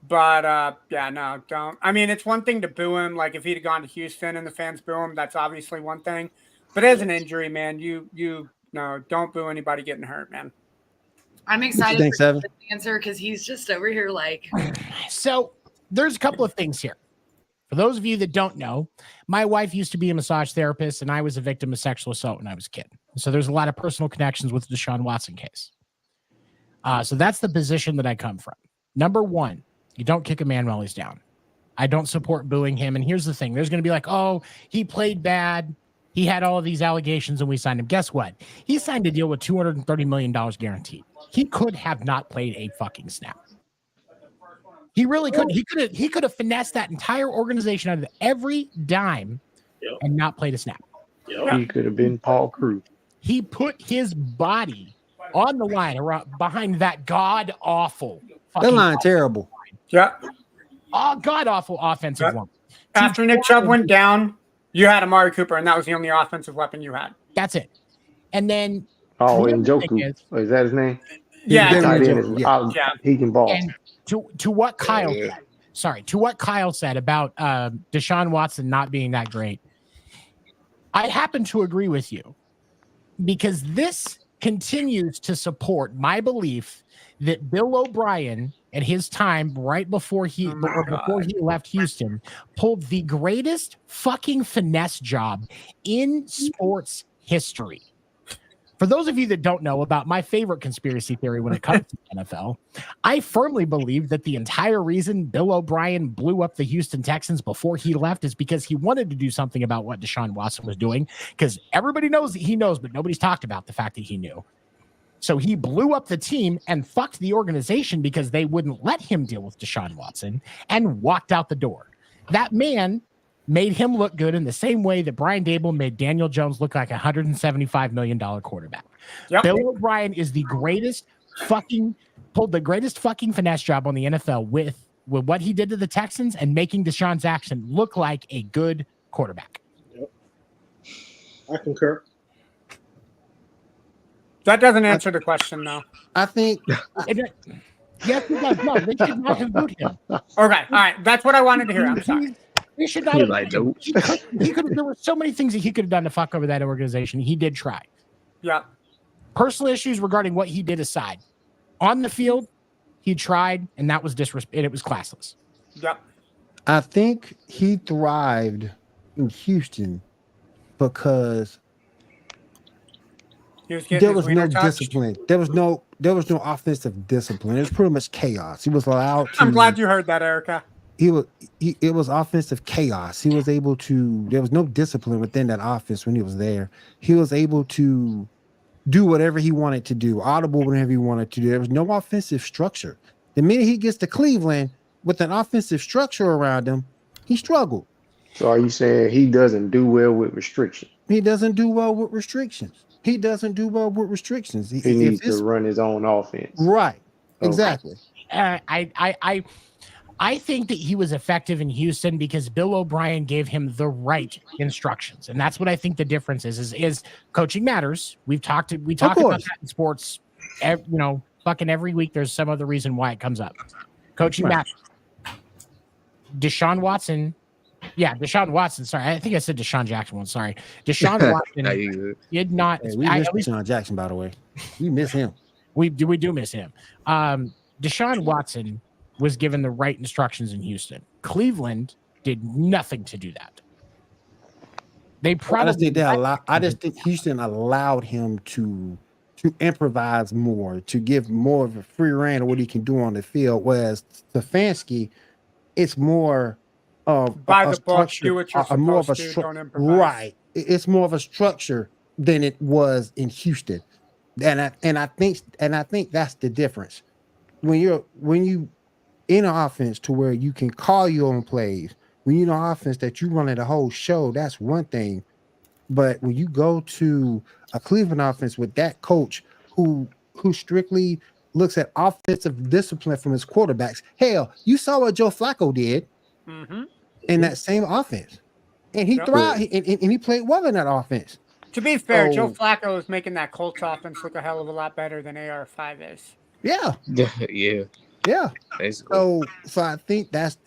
But, yeah, no, don't. I mean, it's one thing to boo him. Like, if he'd have gone to Houston and the fans boo him, that's obviously one thing. But as an injury, man, no, don't boo anybody getting hurt, man. I'm excited for the answer because he's just over here like. So there's a couple of things here. For those of you that don't know, my wife used to be a massage therapist, and I was a victim of sexual assault when I was a kid. So there's a lot of personal connections with the Deshaun Watson case. So that's the position that I come from. Number one, you don't kick a man while he's down. I don't support booing him. And here's the thing. There's going to be like, oh, he played bad. He had all of these allegations and we signed him. Guess what? He signed a deal with $230 million guaranteed. He could have not played a fucking snap. He really couldn't. He could have finessed that entire organization out of every dime and not played a snap. He could have been Paul Crewe. He put his body on the line behind that god awful. That line terrible. Yeah. Oh, god awful offensive line. After Nick Chubb went down, you had Amari Cooper, and that was the only offensive weapon you had. That's it. And then Njoku. Is that his name? Yeah. He can ball. And to what Kyle said, to what Kyle said about Deshaun Watson not being that great, I happen to agree with you, because this continues to support my belief that Bill O'Brien at his time right before he left Houston pulled the greatest fucking finesse job in sports history. For those of you that don't know about my favorite conspiracy theory when it comes to the NFL, I firmly believe that the entire reason Bill O'Brien blew up the Houston Texans before he left is because he wanted to do something about what Deshaun Watson was doing, because everybody knows that he knows, but nobody's talked about the fact that he knew. So he blew up the team and fucked the organization because they wouldn't let him deal with Deshaun Watson, and walked out the door. That man made him look good in the same way that Brian Daboll made Daniel Jones look like a $175 million quarterback. Yep. Bill O'Brien is pulled the greatest fucking finesse job on the NFL with what he did to the Texans and making Deshaun Jackson look like a good quarterback. Yep. I concur. That doesn't answer the question, though. I think. Yes, it does. No, they should not have booed him. Okay, all right. That's what I wanted to hear. I'm sorry. They should not. He could. There were so many things that he could have done to fuck over that organization. He did try. Yeah. Personal issues regarding what he did aside, on the field, he tried, and that was disrespect. It was classless. Yeah. I think he thrived in Houston because there was no discipline. There was no offensive discipline. It was pretty much chaos. He was allowed to. I'm glad you heard that, Erica. It was offensive chaos. He was able to. There was no discipline within that offense when he was there. He was able to do whatever he wanted to do, audible whenever he wanted to do. There was no offensive structure. The minute he gets to Cleveland with an offensive structure around him, he struggled. So are you saying he doesn't do well with restrictions? He doesn't do well with restrictions. He doesn't do well with restrictions. He needs to run his own offense. Right. Exactly. I think that he was effective in Houston because Bill O'Brien gave him the right instructions, and that's what I think the difference is coaching matters. We talk about that in sports. Fucking every week there's some other reason why it comes up. Coaching matters. Deshaun Watson. Sorry, I think I said Deshaun Jackson once. Sorry, Deshaun Watson did not. Hey, we miss Deshaun Jackson, by the way. We miss him. We do miss him. Deshaun Watson was given the right instructions in Houston. Cleveland did nothing to do that. I just think Houston allowed him to improvise more, to give more of a free rein of what he can do on the field. Whereas Stefanski, it's more of by the book, do what you're supposed to, don't improvise. Right. It's more of a structure than it was in Houston. And I think that's the difference. When you in an offense to where you can call your own plays, when you know offense that you running the whole show, that's one thing. But when you go to a Cleveland offense with that coach who strictly looks at offensive discipline from his quarterbacks, hell, you saw what Joe Flacco did in that same offense, and he thrived and he played well in that offense. To be fair, Joe Flacco is making that Colts offense look a hell of a lot better than AR5 is. Yeah. Yeah. Basically. So I think that's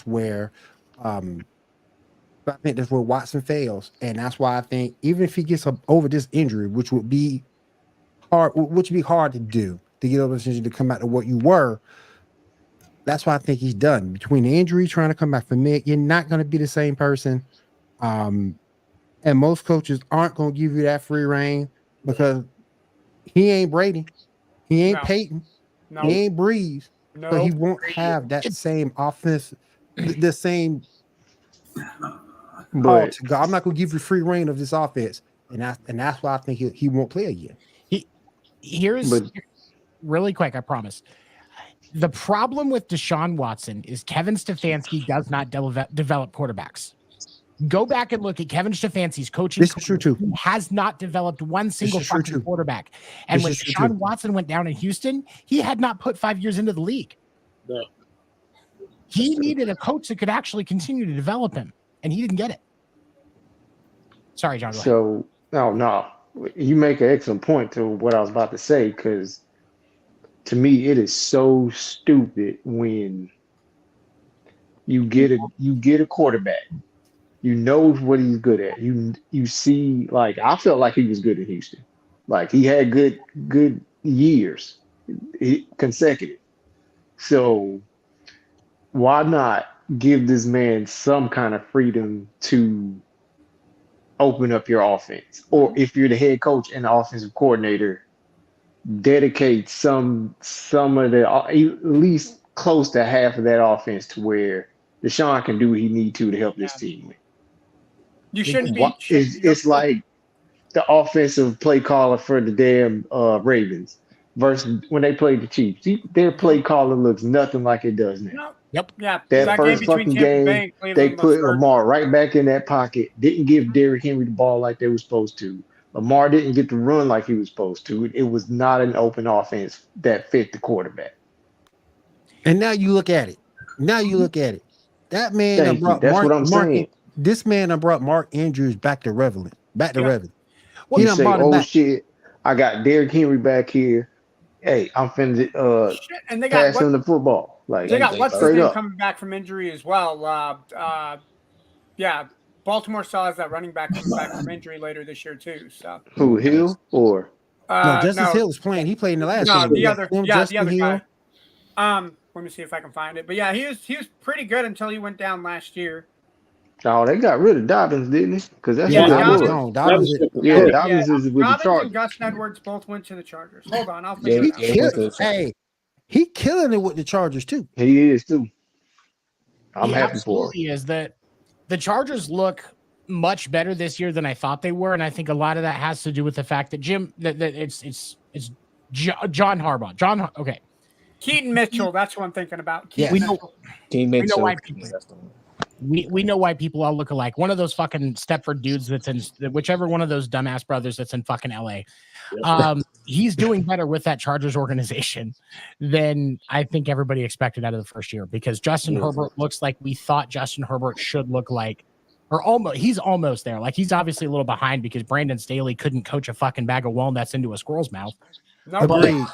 where Watson fails. And that's why I think even if he gets over this injury, which would be hard to do, to get over this injury to come back to what you were, that's why I think he's done. Between the injury, trying to come back from it, you're not going to be the same person. And most coaches aren't going to give you that free reign because he ain't Brady. He ain't Peyton. No. He ain't Breeze, but he won't have that same offense, the same. But I'm not going to give you free reign of this offense, and that's why I think he won't play again. Here's really quick, I promise. The problem with Deshaun Watson is Kevin Stefanski does not develop quarterbacks. Go back and look at Kevin Stefanski's coaching. This is true too. He has not developed one single fucking quarterback. And when Deshaun Watson went down in Houston, he had not put 5 years into the league. No. He needed a coach that could actually continue to develop him, and he didn't get it. Sorry, John. So, no. You make an excellent point to what I was about to say, because to me, it is so stupid when you get a quarterback. You know what he's good at. You see, like, I felt like he was good in Houston. Like, he had good years consecutive. So why not give this man some kind of freedom to open up your offense? Or if you're the head coach and the offensive coordinator, dedicate some of the, at least close to half of that offense to where Deshaun can do what he need to help this team win. You shouldn't be. It's like the offensive play caller for the damn Ravens versus when they played the Chiefs. Their play calling looks nothing like it does now. No. Yep. Yeah. That first fucking game, they put Lamar right back in that pocket. Didn't give Derrick Henry the ball like they were supposed to. Lamar didn't get the run like he was supposed to. It was not an open offense that fit the quarterback. And now you look at it. That man brought That's what I'm saying. This man brought Mark Andrews back to Reveling. Well, you say, oh shit, I got Derrick Henry back here. Hey, I'm finna and they got pass him the football. Like, they got what's his name coming back from injury as well. Yeah, Baltimore still has that running back coming back from injury later this year too. So who, Hill or no? Justice Hill is playing. He played in the last game. The other guy. Let me see if I can find it. But yeah, he was pretty good until he went down last year. Oh, they got rid of Dobbins, didn't they? Because that's Dobbins is with Dobbins the Chargers. And Gus Edwards both went to the Chargers. Hold on, I'll he killing it with the Chargers too. He is too. I'm happy for him. Is that the Chargers look much better this year than I thought they were, and I think a lot of that has to do with the fact that it's John Harbaugh. Okay. Keaton Mitchell, that's who I'm thinking about. We know why people. We know why people all look alike. One of those fucking Stepford dudes that's in whichever one of those dumbass brothers that's in fucking LA. He's doing better with that Chargers organization than I think everybody expected out of the first year, because Justin Herbert looks like we thought Justin Herbert should look like, or almost. He's almost there. Like, he's obviously a little behind because Brandon Staley couldn't coach a fucking bag of walnuts into a squirrel's mouth. Agreed.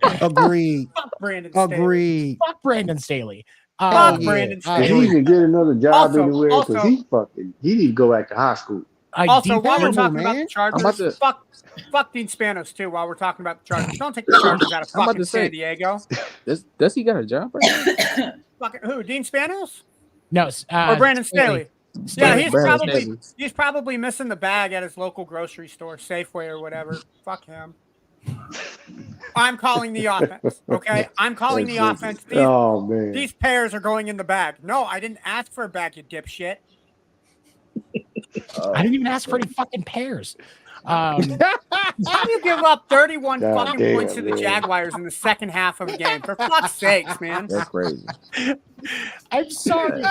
Fuck Brandon Staley. Fuck Brandon Staley. Brandon Staley. He can get another job anywhere because he need to go back to high school. Also, while we're talking about the Chargers, fuck Dean Spanos too. While we're talking about the Chargers, don't take the Chargers out of fucking San Diego. Does he got a job right now? Fucking who? Dean Spanos? No, or Brandon Staley. Yeah, Staley. he's probably missing the bag at his local grocery store, Safeway or whatever. Fuck him. I'm calling the offense. Okay, I'm calling the offense. These pears are going in the bag. No, I didn't ask for a bag, you dipshit. I didn't even ask for any fucking pears. How do you give up 31 fucking points to the Jaguars in the second half of the game? For fuck's sakes, man. That's crazy. I'm sorry.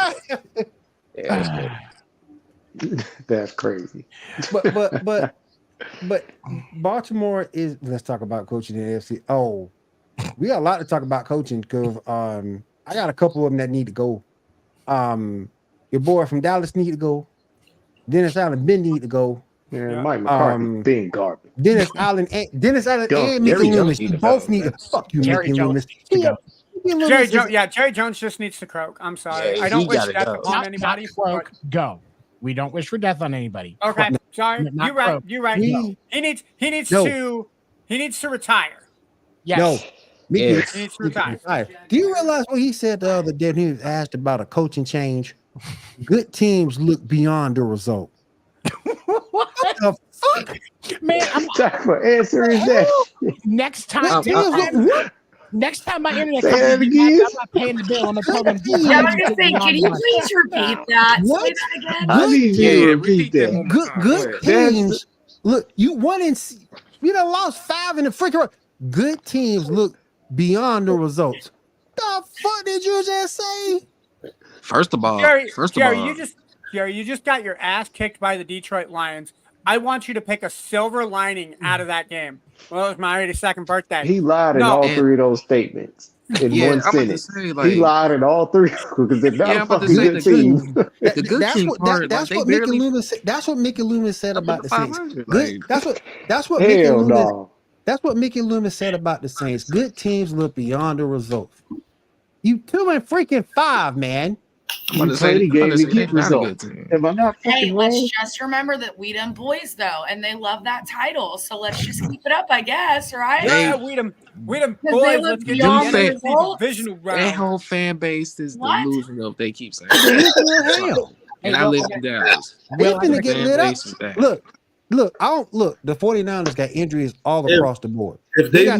That's crazy. But Baltimore is. Let's talk about coaching in the AFC. Oh, we got a lot to talk about coaching because I got a couple of them that need to go. Your boy from Dallas need to go. Dennis Allen need to go. Yeah, Mike McCarthy being garbage. Dennis Allen and Mickey Loomis both need to. Fuck you, Jerry Mickey Loomis. Jerry Jones just needs to croak. I'm sorry. I don't wish death upon anybody. Croak, go. We don't wish for death on anybody. Okay, sorry. You're right. He needs to retire. Yes. No. He needs to retire. Do you realize what he said the other day when he was asked about a coaching change? Good teams look beyond the result. What the fuck? Man, I'm for answering that. Next time my internet Say that comes again. I'm not paying the bill. I'm gonna tell them. Yeah, I was gonna say, can you please repeat that? What? Say that again. I need you to repeat that. Good teams. Look, you done lost 5 in the freaking. Good teams look beyond the results. The fuck did you just say? First of all, Jerry, you just got your ass kicked by the Detroit Lions. I want you to pick a silver lining out of that game. Well, it was my 82nd birthday. He lied in all three of those statements in one sentence. He lied in all three because they're not fucking good teams. That's what Mickey Loomis said. That's what Mickey Loomis said about the Saints. That's what Mickey Loomis said about the Saints. Good teams look beyond the results. You 2-5, man. You play the game to get results. Am I not fucking wrong? Let's just remember that we them boys though, and they love that title. So let's just keep it up, I guess, right? Yeah, we them boys. Let's get the divisional round. Their whole fan base is delusional. If they keep saying that. And I live in Dallas. They're gonna get lit up. Look, the 49ers got injuries all across the board. If they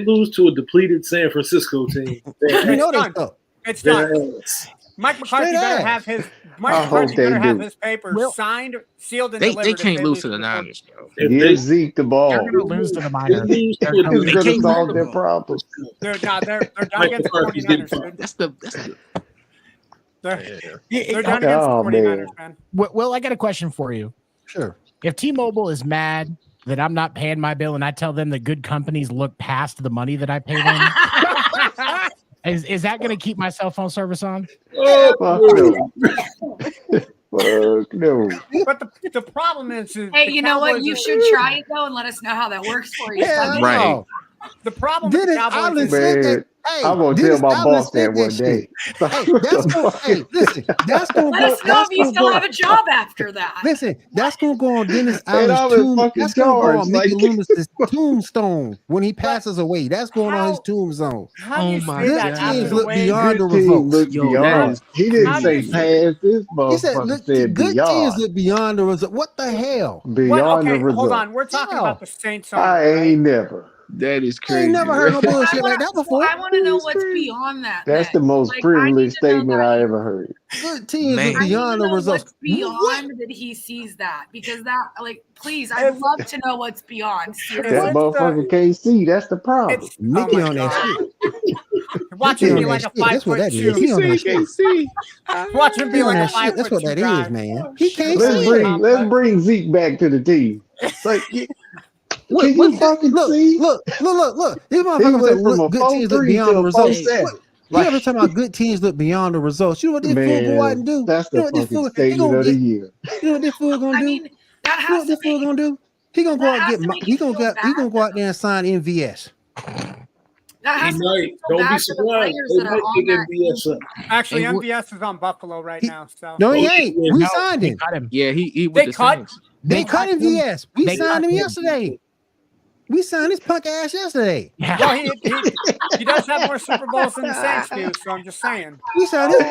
lose to a depleted San Francisco team, you know they stuck. It's done. Mike McCarthy better have his papers signed, sealed, and delivered. They can't lose to the Niners, bro. Give Zeke the ball. They're going to lose to the Niners. It's going to solve their problems. They're done against the 49ers. They're done against the 49ers, man. Well, I got a question for you. Sure. If T-Mobile is mad that I'm not paying my bill and I tell them that good companies look past the money that I pay them, is that going to keep my cell phone service on? Oh, no. But the problem is, hey, you know what? You should try it though, and let us know how that works for you. Yeah, right. The problem with the Cowboys is I'm gonna tell my boss that one day. Listen, that's gonna let us know if you still have a job after that. Listen, that's gonna go on Dennis Allen's that's gonna go on Mickey Loomis's tombstone when he passes away. That's going on his tombstone. Oh my God! Teams look beyond the results. He didn't say pass. This motherfucker said good beyond. teams look beyond the result. What the hell? Beyond the result. Hold on, we're talking about the Saints. I ain't never. That is crazy. I ain't never heard no bullshit like that before. I want to know what's beyond that. That's the most privileged statement I ever heard. Good teams look beyond the results. What's beyond that he sees that? Because that, please, I'd love to know what's beyond. That motherfucker can't see. That's the problem. Mickey on that shit. Watch him be like a 5'2". He can't see. Watch him be like a 5'2". That's what that is, man. He can't see. Let's bring Zeke back to the team. Like, can you fucking see? Look. These motherfuckers look good teams look beyond the results. You ever talking about good teams look beyond the results? You know what this fool go out and do? That's the fucking statement of the year. You know what this fool gonna do? You know what this fool gonna do? He gonna go out and he gonna go out there and sign MVS. Don't be surprised. They might pick MVS up. Actually, MVS is on Buffalo right now. So no, he ain't. We signed him. Yeah, he they cut. They cut MVS. We signed him yesterday. We signed his punk ass yesterday. Well, he does have more Super Bowls than the Saints do, so I'm just saying. We signed him.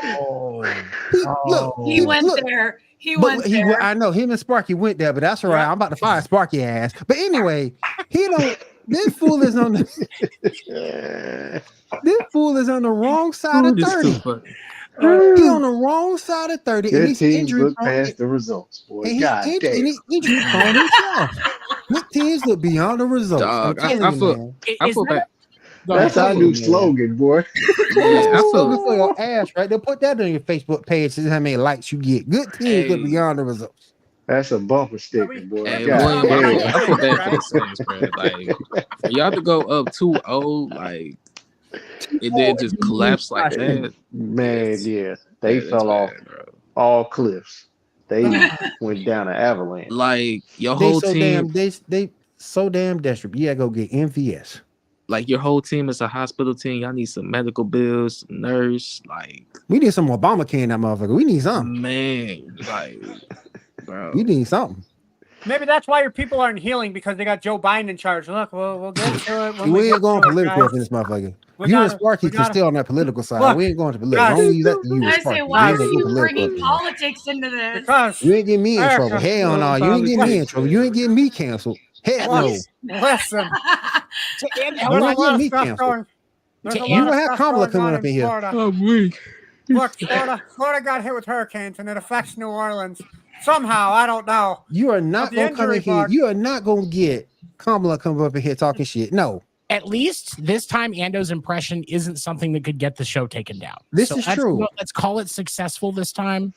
He went there. He went there. I know him and Sparky went there, but that's all right. I'm about to fire Sparky ass. But anyway, this fool is on the wrong side of 30. He on the wrong side of 30. Good teams look past the results, boy. And he's injury prone himself. Good teams look beyond the results. Dog, I feel bad. That's our new slogan, boy. I feel for your ass, right? They'll put that on your Facebook page to see how many likes you get. Good teams look beyond the results. That's a bumper sticker, boy. I feel bad for the Saints, bro. Like, for y'all to go up 2-0, like, it did just collapse like that. Man, yeah. They fell off all cliffs. They went down an avalanche. Like, your whole team. They so damn desperate. You gotta go get MVS. Like, your whole team is a hospital team. Y'all need some medical bills, some nurse. Like, we need some Obamacare in that motherfucker. We need something. Man, like, bro. We need something. Maybe that's why your people aren't healing, because they got Joe Biden in charge. Look, we'll get to it. We ain't going political in this motherfucker. You and Sparky can stay on that political side. Look, we ain't going to political. Don't use that to use Sparky. Why are you bringing politics into this? Because you ain't getting me in trouble. Hell no. You ain't getting me in trouble. You ain't getting me canceled. Hell no. Listen. You ain't getting me canceled. You don't have Kamala coming up in here. I'm weak. Look, Florida got hit with hurricanes, and it affects New Orleans. Somehow, I don't know. You are not going to come in here. You are not going to get Kamala come up in here talking shit. No. at least this time Ando's impression isn't something that could get the show taken down. This is true. Let's call it successful this time.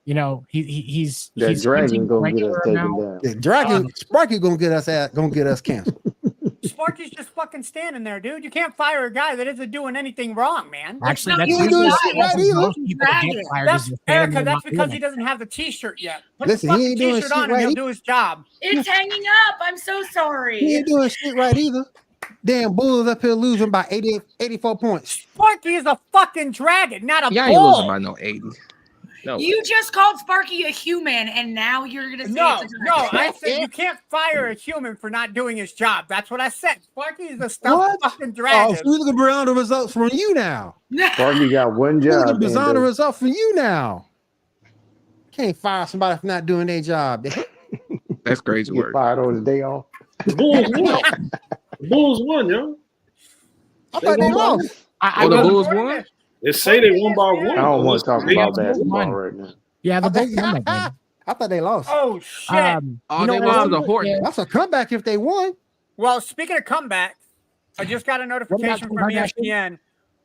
You know, he's dragon gonna get us taken down. The dragon Sparky gonna get us canceled. Sparky's just fucking standing there, dude. You can't fire a guy that isn't doing anything wrong, man. Actually, that's doing shit right either. Erica, that's because he doesn't have the T-shirt yet. Put Listen, the he ain't doing T-shirt shit on right and he'll either. do his job. It's hanging up. I'm so sorry. He ain't doing shit right either. Damn Bulls up here losing by 84 points. Sparky is a fucking dragon, not a Y'all ain't bull. losing by no 80. No. You just called Sparky a human, and now you're gonna say No, it's a no, dragon. I said you can't fire a human for not doing his job. That's what I said. Sparky is a stuffed fucking Oh, dragon. so we looking beyond the results from you now. Sparky got one We job. looking beyond the Ando. results from you now. Can't fire somebody for not doing their job. That's crazy Get work. fired on his day off. The Bulls won. The Bulls won, yo. I thought they lost. Oh, the Bulls won? They say they won by one. I don't want to talk They about got basketball right now. Yeah, the Bulls won that game. I thought they lost. Oh shit! Oh, they lost to the Horton. That's a comeback if they won. Well, speaking of comebacks, I just got a notification from ESPN.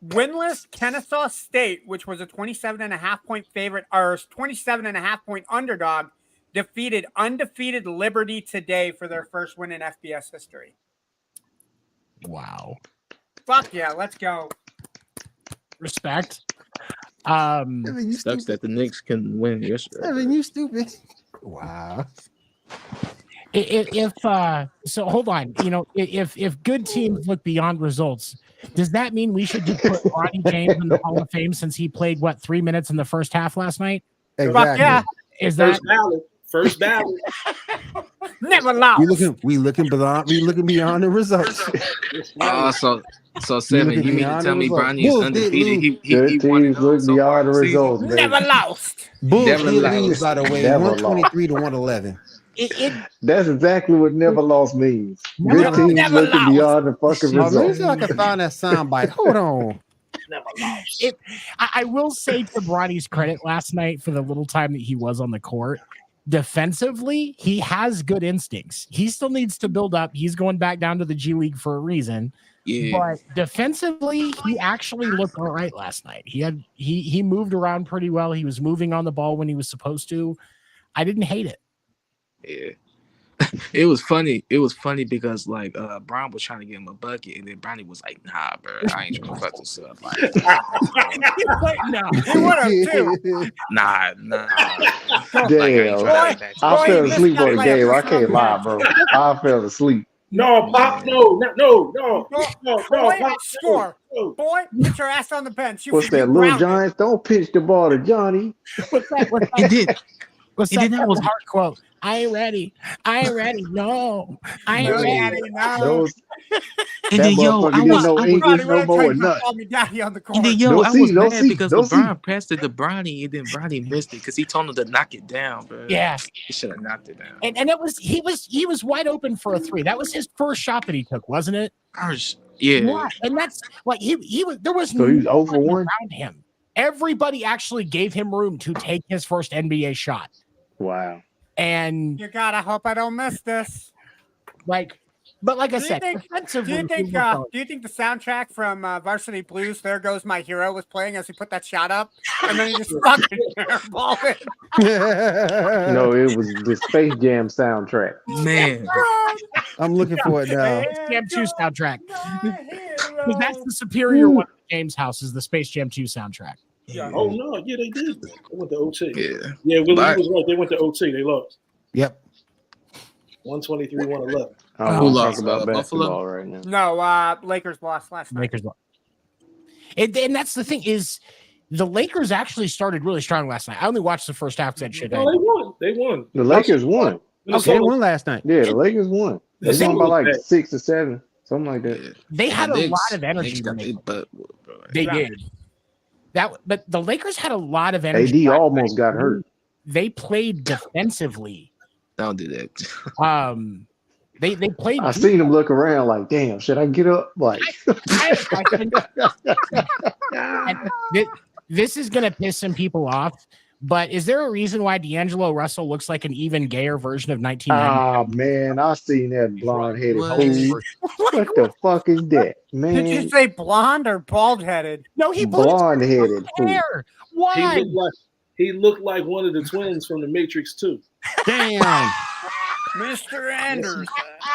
Winless Kennesaw State, which was a 27.5 point favorite, or 27.5 point underdog, defeated undefeated Liberty today for their first win in FBS history. Wow. Fuck yeah, let's go. Respect. Sucks that the Knicks can win yesterday. Evan, you stupid. Wow. If so, hold on. You know, if good teams look beyond results, does that mean we should just put Ronnie James in the Hall of Fame since he played 3 minutes in the first half last night? Exactly. Fuck yeah. Is that First ballot. Never lost. We looking beyond the results. So 7, you mean to tell me Bronny is Bulls undefeated? Good He won it teams look so far beyond the this season. results, baby. Never lost. Bulls Never did lost. lose, by the way, Never 123 to 111. That's exactly what never lost means. Never- Good teams never looking lost. beyond the fucking Oh, let me results. see if I can find that soundbite. Hold on. I will say to Bronny's credit last night for the little time that he was on the court. Defensively, he has good instincts. He still needs to build up. He's going back down to the G League for a reason. Yeah. But defensively, he actually looked all right last night. He moved around pretty well. He was moving on the ball when he was supposed to. I didn't hate it. Yeah. It was funny. It was funny because Brown was trying to get him a bucket, and then Bronny was like, "Nah, bro, I ain't trying to fuck this up." Like, No. He would have too. nah. Damn. I fell asleep on the game. I can't lie, bro. I fell asleep. No, Pop, no. Boy, Pop, score. no. Boy, get your ass on the bench. You What's that, you Little grounded. Giants? Don't pitch the ball to Johnny. What's that? It did. What's It that? did. That was heart quote. I ain't ready. I ain't ready. No, I ain't No, ready. Daddy, no. Those, And that then yo, motherfucker I didn't was, know I was English Ronnie, no when I more tell or you, nothing. call me daddy on the court. and then yo, Don't I see, was don't mad see, because don't see. LeBron passed it to Bronny, and then Bronny missed it because he told him to knock it down, bro. Yeah. He should have knocked it down. And it was he was wide open for a 3. That was his first shot that he took, wasn't it? Yeah. And that's like he was there was So he was 0 for nobody 1? around him. Everybody actually gave him room to take his first NBA shot. Wow. And You gotta hope I don't miss this. like I Do you said, think- defensively, Do you think? he looked all- Do you think the soundtrack from Varsity Blues, "There Goes My Hero," was playing as he put that shot up, and then he just fucking airballed it? No, it was the Space Jam soundtrack. Man. I'm looking for it now. Space Jam 2 soundtrack. Because that's the superior one. James House is the Space Jam 2 soundtrack. Yeah. Oh no, yeah, they did. They went to OT. Yeah. Yeah, Willie But- was right. They went to OT. They lost. Yep. 123, 111. I don't Who want to lost, talk about Buffalo? basketball right now. No, Lakers lost last night. Lakers won. And that's the thing is the Lakers actually started really strong last night. I only watched the first half. Said shit. No, they won. They won. The Lakers won. Okay, they won last night. Yeah, the Lakers won. They They won by like won. 6 or 7, something like that. They had a Knicks- lot of energy. Knicks when got they, their butt whooped, bro. they Yeah. did. But the Lakers had a lot of energy. AD almost got hurt. They played defensively. Don't do that. They played. I seen him look around like, damn, should I get up? Like, And this is gonna piss some people off, But is there a reason why D'Angelo Russell looks like an even gayer version of 1990? Oh man, I seen that blonde-headed fool. What the fuck is that, man? Did you say blonde or bald-headed? No, he blonde-headed hair. Why? He looked like one of the twins from The Matrix 2. Damn. Mr. Anderson.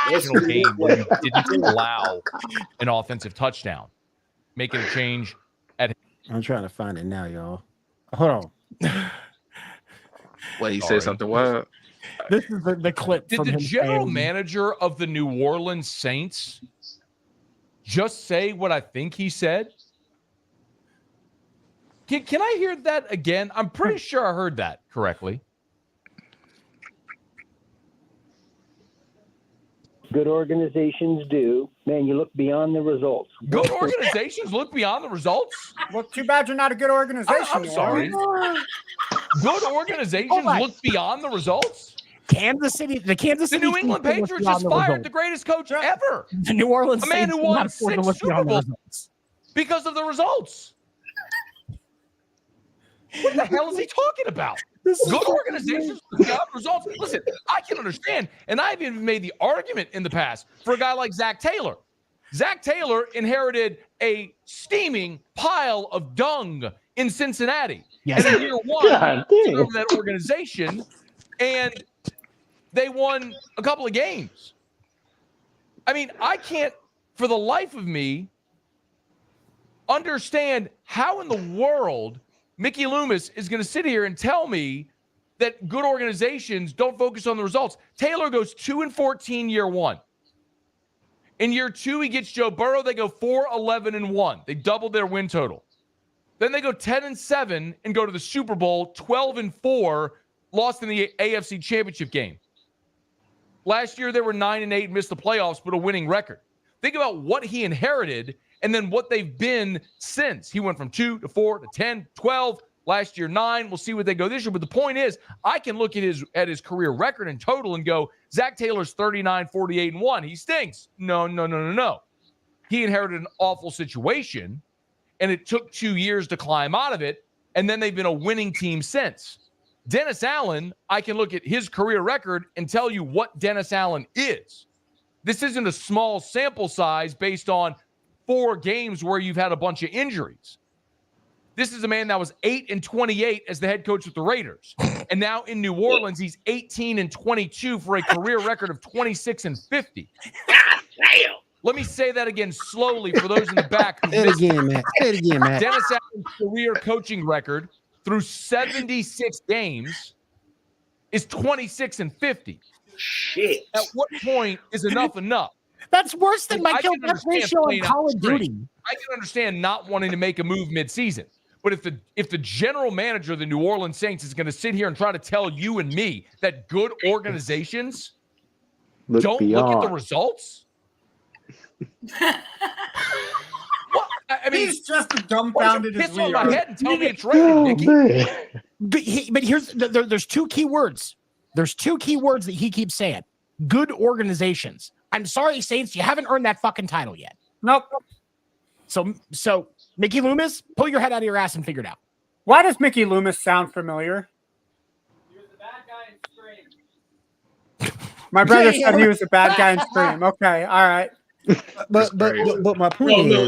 National game where you didn't allow an offensive touchdown, making a change at. I'm trying to find it now, y'all. Hold on. What, he said something wild? This is the clip. Did from the him general saying, manager of the New Orleans Saints just say what I think he said? Can I hear that again? I'm pretty sure I heard that correctly. Good organizations do. Man, you look beyond the results. Good organizations look beyond the results? Well, too bad you're not a good organization. I'm sorry. Good organizations look beyond the results? The New England Patriots just fired the greatest coach ever. The New Orleans a man Saints who do not won afford to 6 look Super beyond the Bowls results. because of the results. What the hell is he talking about? Good organizations look beyond the results. Listen, I can understand, and I've even made the argument in the past for a guy like Zach Taylor. Zach Taylor inherited a steaming pile of dung in Cincinnati. Yes. And in year one, he took over that organization, and they won a couple of games. I mean, I can't, for the life of me, understand how in the world Mickey Loomis is going to sit here and tell me that good organizations don't focus on the results. Taylor goes 2-14 year one. In year two, he gets Joe Burrow. They go 4-11-1. They doubled their win total. Then they go 10-7 and go to the Super Bowl, 12-4, lost in the AFC Championship game. Last year, they were 9-8, missed the playoffs, but a winning record. Think about what he inherited and then what they've been since. He went from 2 to 4 to 10, 12, last year 9. We'll see what they go this year. But the point is, I can look at his career record in total and go, Zach Taylor's 39-48-1. He stinks. No. He inherited an awful situation, and it took 2 years to climb out of it, and then they've been a winning team since. Dennis Allen, I can look at his career record and tell you what Dennis Allen is. This isn't a small sample size based on 4 games where you've had a bunch of injuries. This is a man that was 8-28 as the head coach with the Raiders. And now in New Orleans, he's 18-22 for a career record of 26-50. Damn. Let me say that again slowly for those in the back. Say it again, Matt. Say it again, Matt. Dennis Allen's career coaching record through 76 games is 26-50. Shit. At what point is enough? That's worse than my I kill can death understand ratio in playing Call out of the string. Duty. I can understand not wanting to make a move mid-season. But if the general manager of the New Orleans Saints is going to sit here and try to tell you and me that good organizations don't look at the results, well, I mean, he's just dumbfounded as piss we on my are. head and tell me it's right, Nicky. But here's there's 2 key words. There's 2 key words that he keeps saying. Good organizations. I'm sorry, Saints, you haven't earned that fucking title yet. Nope. So Mickey Loomis, pull your head out of your ass and figure it out. Why does Mickey Loomis sound familiar? He was the bad guy in Scream. My brother said he was the bad guy in Scream. Okay, all right. But my point it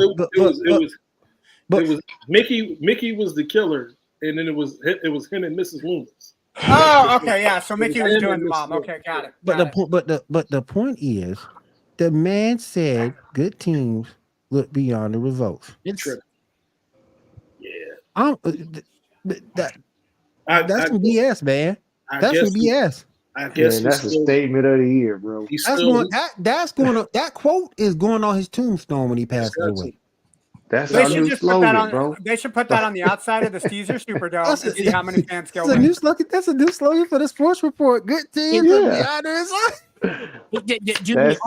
was Mickey was the killer, and then it was him and Mrs. Loomis. Oh, okay, yeah. So Mickey was doing the mom. Okay, got it. But the point is, the man said good teams look beyond the results. It's true. That's some BS, man. That's some BS. I guess that's a statement of the year, bro. That quote is going on his tombstone when he passes away. That's our new slogan, bro. They should put that on the outside of the Caesar Superdome and see how many fans go. That's a new slogan for the sports report. Good team. Yeah. That's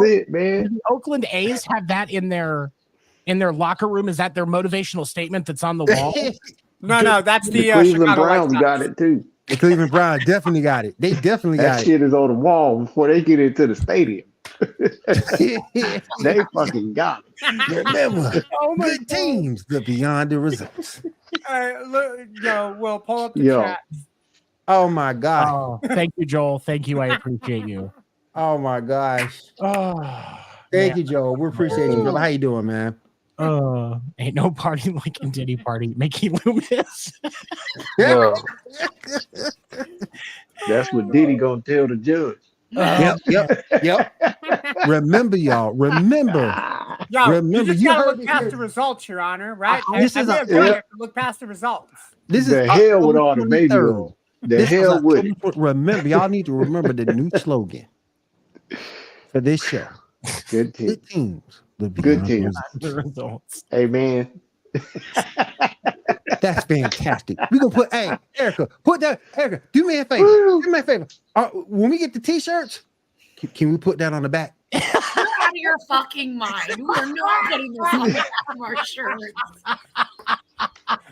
it, man. Do the Oakland A's have that in their locker room? Is that their motivational statement that's on the wall? No, that's the Cleveland Chicago Browns White Sox. got it too. The Cleveland Browns definitely got it. They definitely got That shit is on the wall before they get into the stadium. They fucking got it. Remember, good teams look beyond the results. We'll pull up the chat. Oh my God. Oh, thank you, Joel. Thank you. I appreciate you. Oh my gosh. Oh, Thank you, Joel. We appreciate you, brother. How you doing, man? Ain't no party like a Diddy party. Mickey Loomis. Yo. That's what Diddy gonna tell the judge. Yep. Remember, y'all. Remember. You just gotta look past the results, Your Honor, right? Look past the results. This is the hell with all the baby oil. The hell with it. Remember, y'all need to remember the new slogan for this show. Good team. Good teams. Good teams. The results. Hey, man. That's fantastic. We're gonna put, hey, Erica, Erica, do me a favor. Do me a favor. When we get the t-shirts, can we put that on the back? You're out of your fucking mind. We're not getting this on the back of our shirts.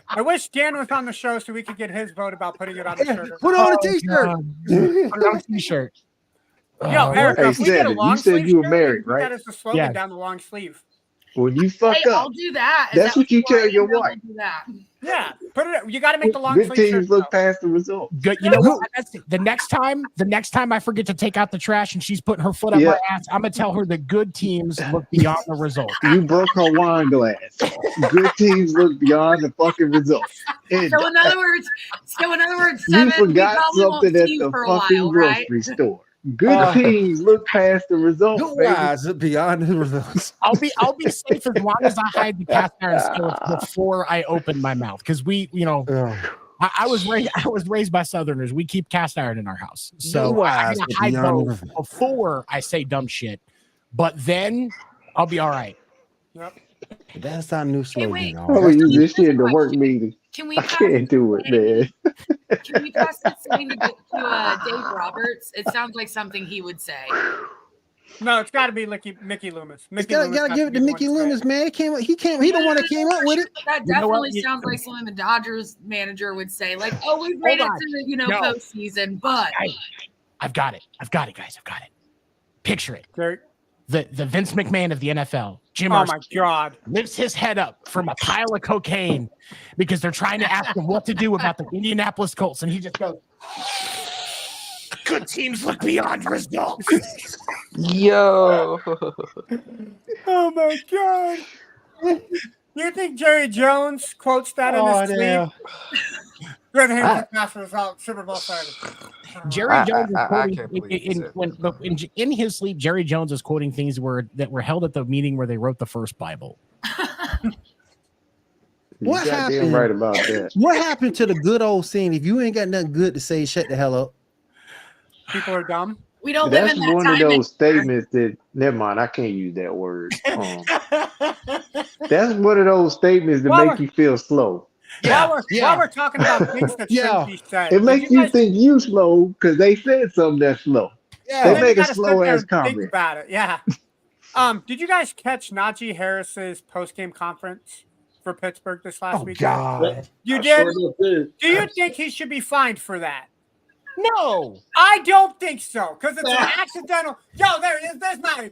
I wish Dan was on the show so we could get his vote about putting it on the shirt. Put it on a t-shirt. Put it on a t-shirt. Yo, Erica, if we get a long you said sleeve you were shirt, married, we right? got us the slogan down the long sleeve. When you fuck Hey, up, I'll do that. that's what you tell your wife. I'll do that. Yeah, put it. You got to make the long Good sleeve shirt. teams look past the result. Good. You know what? The next time I forget to take out the trash and she's putting her foot up my ass, I'm gonna tell her the good teams look beyond the result. You broke her wine glass. Good teams look beyond the fucking results. So in other words, You Seven, forgot something at the fucking grocery store. Good teams look past the results. Good guys look beyond the results. I'll be safe as long as I hide the cast iron skillets before I open my mouth. Because I was raised by Southerners. We keep cast iron in our house. So I gotta hide those before I say dumb shit. But then I'll be all right. Yep. That's our new slogan. I'm gonna use this shit in the work meeting. I can't do it, man. Can we pass that saying to Dave Roberts? It sounds like something he would say. No, it's got to be Mickey Loomis. Gotta give it to Mickey Loomis, man. He the one that came up with it. That definitely sounds like something the Dodgers manager would say. Like, oh, we've made it to the postseason, but I've got it, guys. I've got it. Picture it. The Vince McMahon of the NFL, Jim Oh my God. lifts his head up from a pile of cocaine because they're trying to ask him what to do about the Indianapolis Colts, and he just goes, "Good teams look beyond results." Yo. Oh my God. You think Jerry Jones quotes that in his sleep? Good him pass result, Super Bowl 30. Jerry Jones is quoting in his sleep. Jerry Jones is quoting things that were held at the meeting where they wrote the first Bible. What happened? Right about that. What happened to the good old saying? If you ain't got nothing good to say, shut the hell up. People are dumb. We don't live That's in that one time of those statements that. Never mind, I can't use that word. That's one of those statements that make you feel slow. While we're talking about things that shouldn't be said, It makes you think you slow because they said something that's slow. Yeah, they make a slow ass comment. Think about it. Yeah. Did you guys catch Najee Harris's post-game conference for Pittsburgh this last weekend? God. You did? Sure did. Do you think he should be fined for that? No, I don't think so because it's an accidental. Yo, there it is. There's my.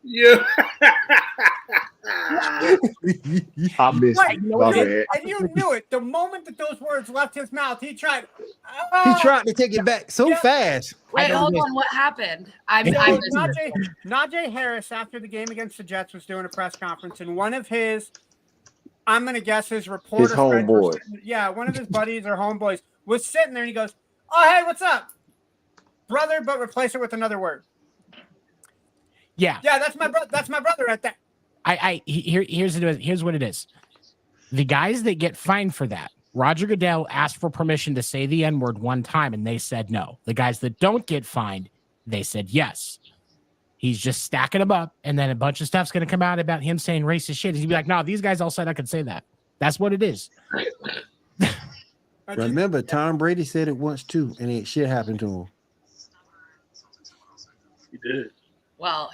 Yeah. I missed it. My bad. And you knew it. The moment that those words left his mouth, he tried. He tried to take it back so fast. Wait, hold on. What happened? Najee Harris, after the game against the Jets, was doing a press conference, and one of his, I'm going to guess his reporter. His homeboy. One of his buddies or homeboys was sitting there, and he goes, "Oh, hey, what's up, brother?" But replace it with another word. Yeah, that's my brother. That's my brother right there. Here's what it is. The guys that get fined for that, Roger Goodell asked for permission to say the N-word one time, and they said no. The guys that don't get fined, they said yes. He's just stacking them up, and then a bunch of stuff's going to come out about him saying racist shit. He'd be like, "No, these guys all said I could say that." That's what it is. Remember, Tom Brady said it once too, and it shit happened to him. He did. Well,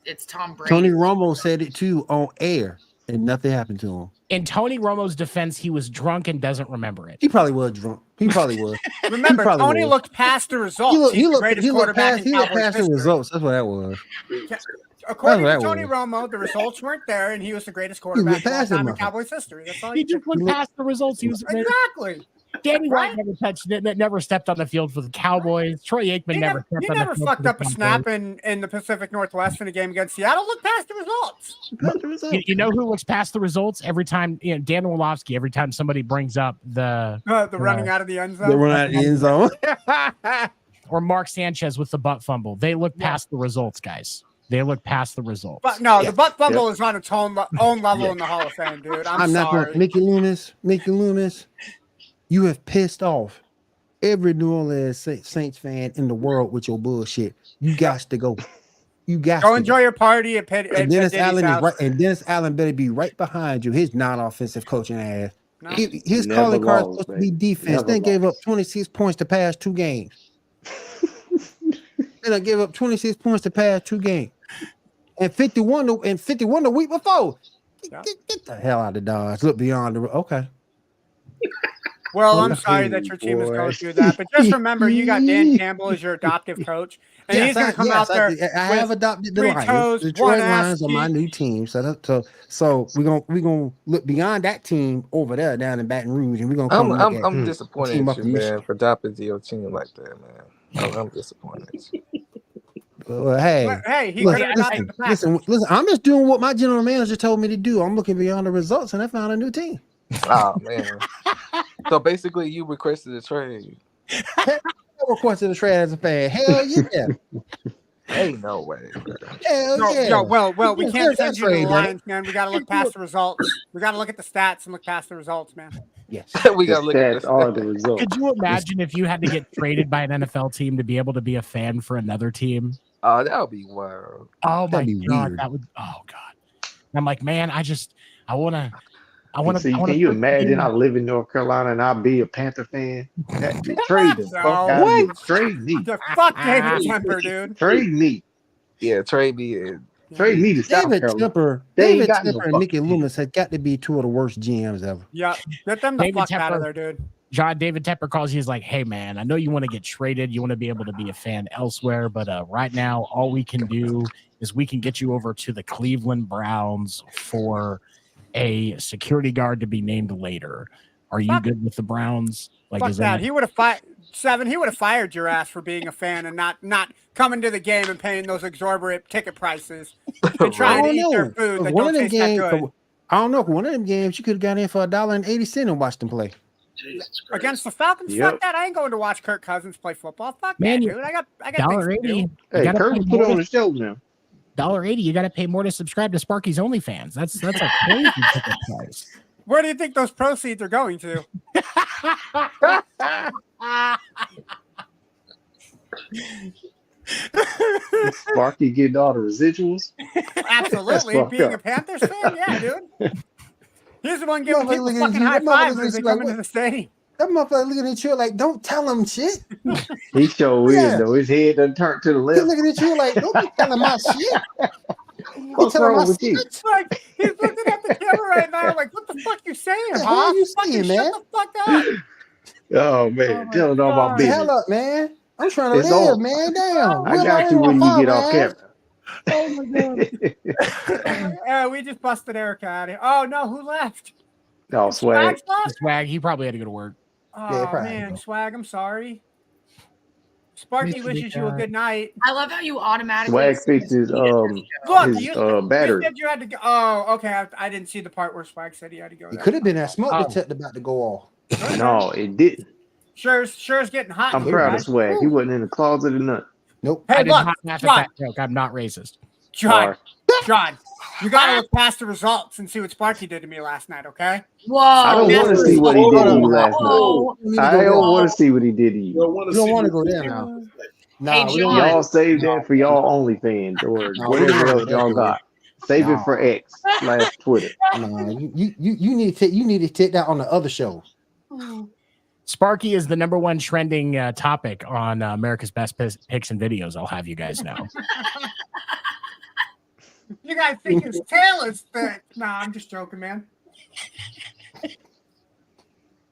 it's Tom Brady. Tony Romo said it too on air, and nothing happened to him. In Tony Romo's defense, he was drunk and doesn't remember it. He probably was drunk. He probably was. Remember, Tony looked past the results. He looked past the results. That's what that was. According to Tony Romo, the results weren't there, and he was the greatest quarterback in Cowboys history. That's all he just went past the results. He was exactly. Danny White never stepped on the field for the Cowboys. Troy Aikman never stepped he on never the field. fucked up a snap in the Pacific Northwest in a game against Seattle. Look past the results. You know who looks past the results every time? Dan Orlovsky. Every time somebody brings up the running out of the end zone, they run out of the end zone, or Mark Sanchez with the butt fumble. They look past the results, guys. They look past the results. But no, the butt fumble is on its own level in the Hall of Fame, dude. I'm not sorry. going. Mickey Loomis, you have pissed off every New Orleans Saints fan in the world with your bullshit. You got to go. You got go to enjoy your party at Dennis Allen house. is right, and Dennis Allen better be right behind you. His non-offensive coaching ass. No. His calling card is supposed to be defense. Then gave up 26 points to pass 2 games. Then I gave up 26 points to pass 2 games. And 51 the week before. Get the hell out of Dodge. Look beyond the okay. Well, I'm sorry that your team is going through that, but just remember, you got Dan Campbell as your adoptive coach, and he's going to come out there. I have adopted the Lions. The Detroit Lions are my new team, so we're gonna look beyond that team over there down in Baton Rouge, and we're gonna. I'm disappointed in you, man, for adopting your team like that, man. I'm disappointed. Well, hey, listen. I'm just doing what my general manager told me to do. I'm looking beyond the results, and I found a new team. Oh man! So basically, you requested a trade. I requested a trade as a fan. Hell yeah! Ain't no way. Hell yeah! No, well, we can't send you to the Lions, man. We got to look past the results. We got to look at the stats and look past the results, man. Yes, we got to look at the results. Could you imagine if you had to get traded by an NFL team to be able to be a fan for another team? Oh, that would be wild. Oh my That'd be god, weird. that would. Oh god, I'm like, man, I want to. Can you imagine? I live in North Carolina and I'll be a Panther fan. Trade them. Trade me. The fuck David Temper, dude. Trade me. Yeah, trade me. Trade me to South Carolina. They ain't got Temper no and Mickey Loomis have got to be 2 of the worst GMs ever. Yeah, get them the David fuck out of Tepper. there, dude. David Tepper calls you. He's like, hey man, I know you want to get traded. You want to be able to be a fan elsewhere, but right now, all we can do is we can get you over to the Cleveland Browns for a security guard to be named later. Are you good with the Browns? Like, Fuck is that. He would have He would have fired your ass for being a fan and not coming to the game and paying those exorbitant ticket prices and trying to eat their food that don't taste that good. I don't know. One of them games you could have got in for $1.80 and watched them play. Against the Falcons, fuck that. I ain't going to watch Kirk Cousins play football. Fuck Man, that, dude. I got $1.80. Hey, Kirk put on the show now. $1.80. You got to pay more to subscribe to Sparky's OnlyFans. That's a crazy ticket price. Where do you think those proceeds are going to? Sparky getting all the residuals. Absolutely. Being a Panthers fan, yeah, dude. He's the one giving people fucking high fives as they come into the stadium. That motherfucker looking at you like, don't tell him shit. He sure is, though. His head done turned to the left. He's looking at you like, don't be telling my shit. What's wrong with you? It's like he's looking at the camera right now, like, what the fuck you saying, What huh? are you saying, man? Shut the fuck up. Oh man, telling all my business. Hell up, man. I'm trying to It's live, on. man. Damn. I got you when you get off camera. Oh my god. We just busted Erica out of here. Oh no, who left? Oh, Swag. Swag. He probably had to go to work. Oh man, Swag, I'm sorry. Sparky wishes you a good night. I love how you automatically Swag fixed his battery. You said you had to go. Oh, okay. I didn't see the part where Swag said he had to go. It could have been that smoke detector about to go off. No, it didn't. Sure's getting hot. I'm proud of Swag. He wasn't in the closet or nothing. Nope. Hey, I did look, not laugh at John. that joke. I'm not racist. John, you got to look past the results and see what Sparky did to me last night, okay? Whoa. I don't want to see what he did to you last night. I don't want to see what he did to you. You don't want to go there now. Hey, John. Y'all save that for y'all OnlyFans or whatever else y'all got. Save it for X/Twitter. No, you need to take that on the other show. Sparky is the #1 trending topic on America's Best Picks and Videos. I'll have you guys know. You guys think his tail is thick? Nah, I'm just joking, man.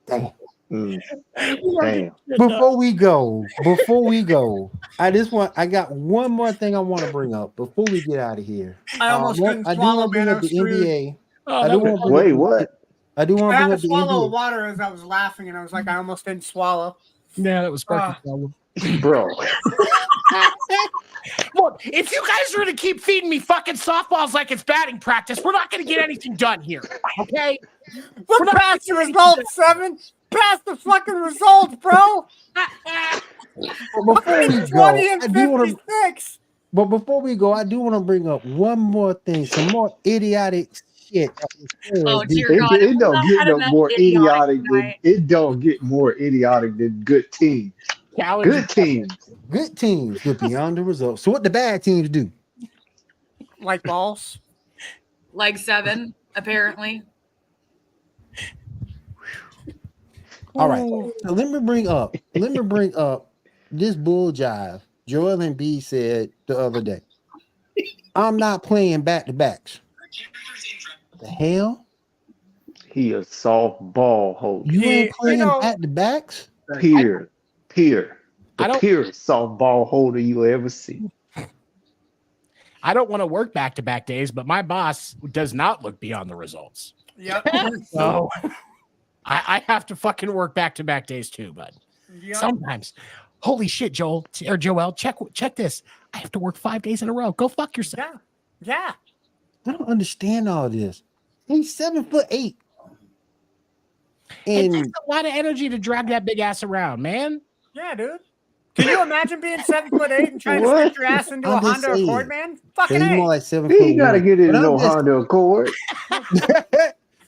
Damn. Damn. Before we go, I got one more thing I want to bring up before we get out of here. I almost couldn't I do swallow, want to bring man. up the NBA. Oh, Wait, what? I do want I to had bring to up the swallow NBA. water as I was laughing, and I was like, I almost didn't swallow. Yeah, that was Sparky's problem. Bro. Look, if you guys are going to keep feeding me fucking softballs like it's batting practice, we're not going to get anything done here. Okay? Look past the results, 7. Pass the fucking results, bro. Before we go, 20 and I do want to. 56. But before we go, I do want to bring up one more thing, some more idiotic shit. Oh, dear It, God. it don't Not get had no enough more idiotic than tonight. it don't get more idiotic than good teams. Good teams. Good teams get beyond the results. So what the bad teams do? Like balls. Like 7, apparently. All right. So let me bring up this bull jive Joel Embiid said the other day. I'm not playing back-to-backs. The hell? He a softball holder. You ain't playing back-to-backs? Peer. I The don't- purest softball holder you ever see. I don't want to work back-to-back days, but my boss does not look beyond the results. Yep. So I have to fucking work back-to-back days too, bud. Yep. Sometimes. Holy shit, Joel or Joel, check this. I have to work 5 days in a row. Go fuck yourself. Yeah. I don't understand all this. He's 7'8". It And takes a lot of energy to drag that big ass around, man. Yeah, dude. Can you imagine being 7'8" and trying to What? stick your ass into a I'm just Honda saying. Accord, man? so Fucking he's A. more like 7'1". He ain't gotta get in But no I'm just- Honda Accord.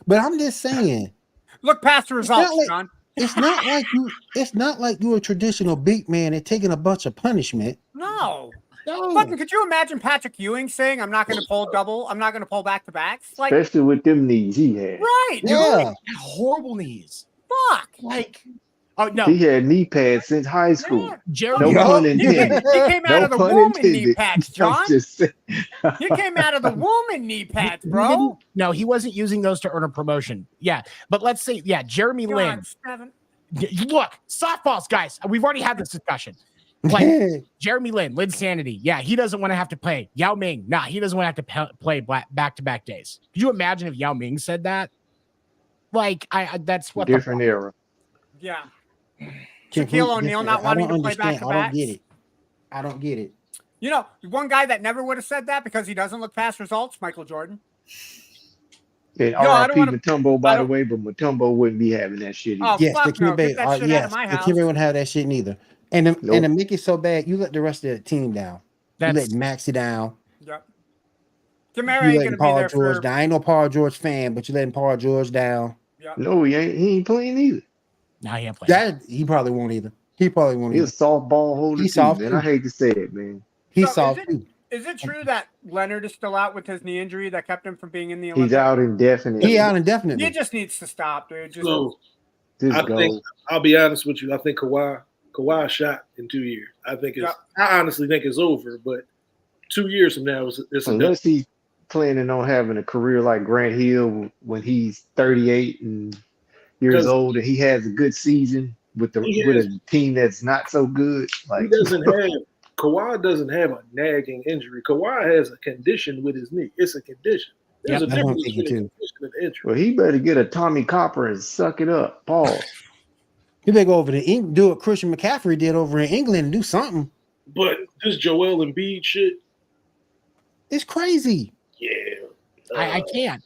But I'm just saying, Look past the results, like- John. it's not like you're a traditional big man and taking a bunch of punishment. No. No. Fucking, could you imagine Patrick Ewing saying, I'm not going to pull double, I'm not going to pull back-to-backs? Like, Especially with them knees he had. right, dude. Yeah. Horrible knees. Fuck. Like, oh no. He had knee pads since high school. Jeremy, No pun He intended. came out No of the pun womb in knee intended. pads, I'm John. just saying. He came out of the womb in knee pads, He bro. didn't- no, he wasn't using those to earn a promotion. Yeah, but let's say, Jeremy Lin. God, 7. Look, softballs, guys. We've already had this discussion. Like Jeremy Lin, Linsanity. Yeah, he doesn't want to have to play. Yao Ming, nah, he doesn't want to have to play back-to-back days. Could you imagine if Yao Ming said that? Like, that's what Different era. Yeah. Shaquille O'Neal not wanting to play I don't back-to-backs. get it. I don't get it. You know, one guy that never would have said that because he doesn't look past results, Michael Jordan. And Yo, I don't RIP wanna- Matumbo, by I the don't- way, but Matumbo wouldn't be having that shit either. Oh, Yes, fuck the no. Kim Bay. Get that shit out Yes, of my the house. Kim Bay wouldn't have that shit neither. And to Nope. make it so bad, you let the rest of the team down. You let Maxey down. Yep. Kamara You ain't letting going to be Paul there George for... down. I ain't no Paul George fan, but you letting Paul George down. Yep. No, he ain't playing either. Nah, he ain't playing. That he probably won't either. He probably won't He's a either. softball holder He's too, soft man. too. I hate to say it, man. He's So, soft too. Is it true that Leonard is still out with his knee injury that kept him from being in the Olympics? He's out indefinitely. He out indefinitely. He just needs to stop, dude. Just, So Just I go. think I'll be honest with you. I think Kawhi shot in 2 years. I think it's. Yeah. I honestly think it's over. But 2 years from now, it's a Unless he's planning on having a career like Grant Hill when he's 38 and years 'Cause- old and he has a good season with a team that's not so good. Like he doesn't have. Kawhi doesn't have a nagging injury. Kawhi has a condition with his knee. It's a condition. There's a that's what I'm difference thinking between a too. condition and injury. well, he better get a Tommy Copper and suck it up. Pause. You better go over to England, do what Christian McCaffrey did over in England and do something. But this Joel Embiid shit, It's crazy. yeah. I can't.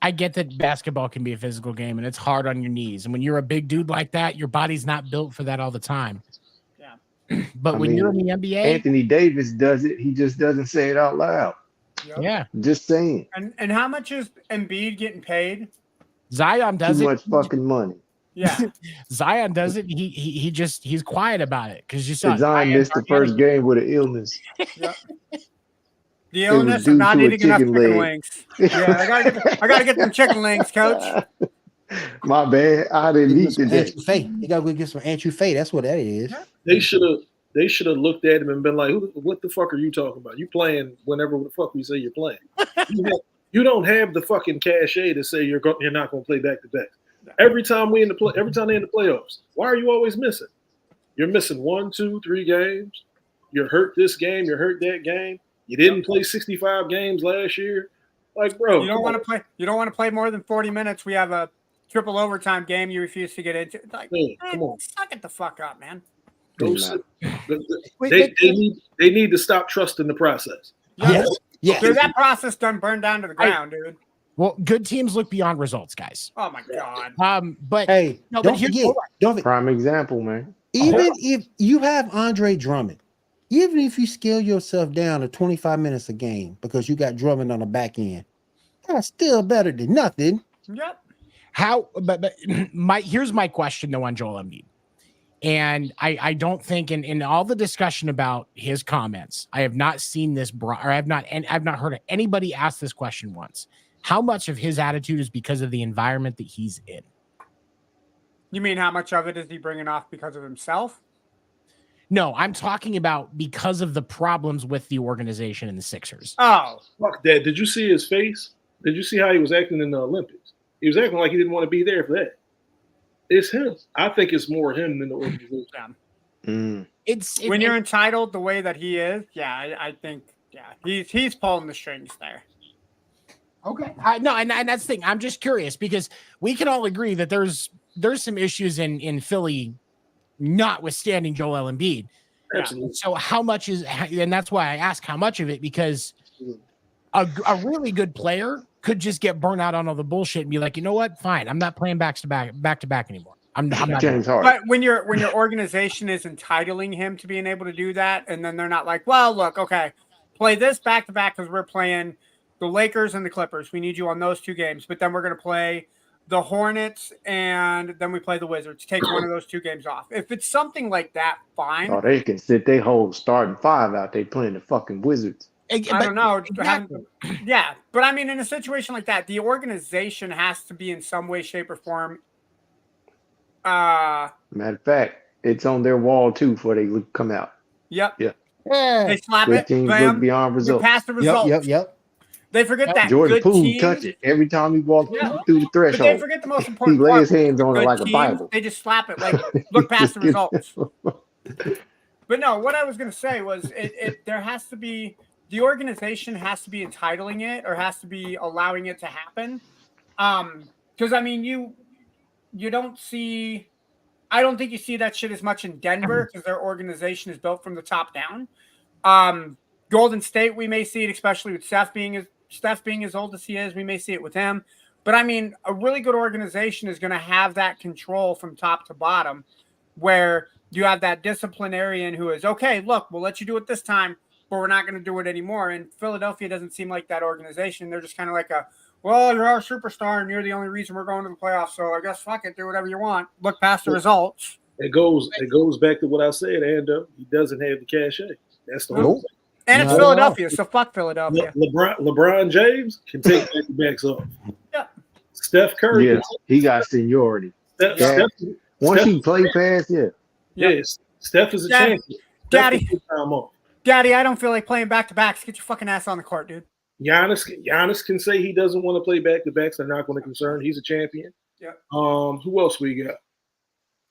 I get that basketball can be a physical game and it's hard on your knees. And when you're a big dude like that, your body's not built for that all the time. Yeah. But when you're in the NBA, Anthony Davis does it. He just doesn't say it out loud. Yep. yeah, Just saying. And how much is Embiid getting paid? Zion does Too it. much fucking money. Yeah. Zion does it. He's quiet about it because you saw Zion missed the first game with an illness. Yep. The It was illness due of not to a eating enough chicken chicken leg. wings. Yeah, I gotta get them chicken wings, coach. My bad. I didn't eat today. Antufay. You gotta go get some Antufay. That's what that is. They should have looked at him and been like, "What the fuck are you talking about? You playing whenever the fuck we say you're playing? You don't have the fucking cachet to say you're not going to play back to back. Every time they in the playoffs, why are you always missing? You're missing 1, 2, 3 games. You're hurt this game. You're hurt that game. You didn't play 65 games last year. Like, bro, you don't want to play. You don't want to play more than 40 minutes. We have a triple overtime game. You refuse to get into. Like, Hey, come on. suck it the fuck up, man. They need to stop trusting the process. Yes. Dude, that process done burned down to the ground, dude. Well, good teams look beyond results, guys. Oh my god. But hey, no, don't but here's forget, don't forget, Prime example, man. even if you have Andre Drummond, even if you scale yourself down to 25 minutes a game because you got Drummond on the back end, that's still better than nothing. Yep. How? But here's my question though on Joel Embiid, and I don't think in all the discussion about his comments, I have not seen this I've not heard anybody ask this question once. How much of his attitude is because of the environment that he's in? You mean how much of it is he bringing off because of himself? No, I'm talking about because of the problems with the organization and the Sixers. Oh, fuck that! Did you see his face? Did you see how he was acting in the Olympics? He was acting like he didn't want to be there for that. It's him. I think it's more him than the organization. It's when you're entitled the way that he is. Yeah, I think. Yeah, he's pulling the strings there. Okay. No, and that's the thing. I'm just curious because we can all agree that there's some issues in Philly, notwithstanding Joel Embiid. Absolutely. So how much is, and that's why I ask how much of it, because a really good player could just get burnt out on all the bullshit and be like, you know what? Fine. I'm not playing back to back anymore. I'm not. James Harden. But when your organization is entitling him to being able to do that, and then they're not like, well, look, okay, play this back to back because we're playing the Lakers and the Clippers. We need you on those two games, but then we're going to play the Hornets and then we play the Wizards. Take one of those two games off. If it's something like that, fine. Oh, they can sit their whole starting five out. They playing the fucking Wizards. I don't know. Yeah, but I mean, in a situation like that, the organization has to be in some way, shape, or form. Matter of fact, it's on their wall too before they come out. Yep. Yeah. They slap Good it. teams Bam, look beyond results. You're past the results. Yep. They forget that. Jordan Good Poole teams, touch it every time he walks through the threshold. But they forget the most He important lay part. his hands on it Good like a teams, Bible. They just slap it like, look past the results. But no, what I was going to say was there has to be, the organization has to be entitling it or has to be allowing it to happen. Because, I mean, you don't see, I don't think you see that shit as much in Denver because their organization is built from the top down. Golden State, we may see it, especially with Steph being as old as he is. We may see it with him. But, I mean, a really good organization is going to have that control from top to bottom where you have that disciplinarian who is, okay, look, we'll let you do it this time, but we're not going to do it anymore. And Philadelphia doesn't seem like that organization. They're just kind of like well, you're our superstar and you're the only reason we're going to the playoffs. So I guess fuck it, do whatever you want. Look past the results. It goes back to what I said, and he doesn't have the cachet. That's the whole thing. And it's Philadelphia, so fuck Philadelphia. LeBron James can take back-to-backs off. Yeah. Steph Curry. Yeah, he got seniority. Once he play past, Yes, Steph is a champion. Daddy, I don't feel like playing back-to-backs. Get your fucking ass on the court, dude. Giannis can say he doesn't want to play back-to-backs. They're not going to concern. He's a champion. Yeah. Who else we got?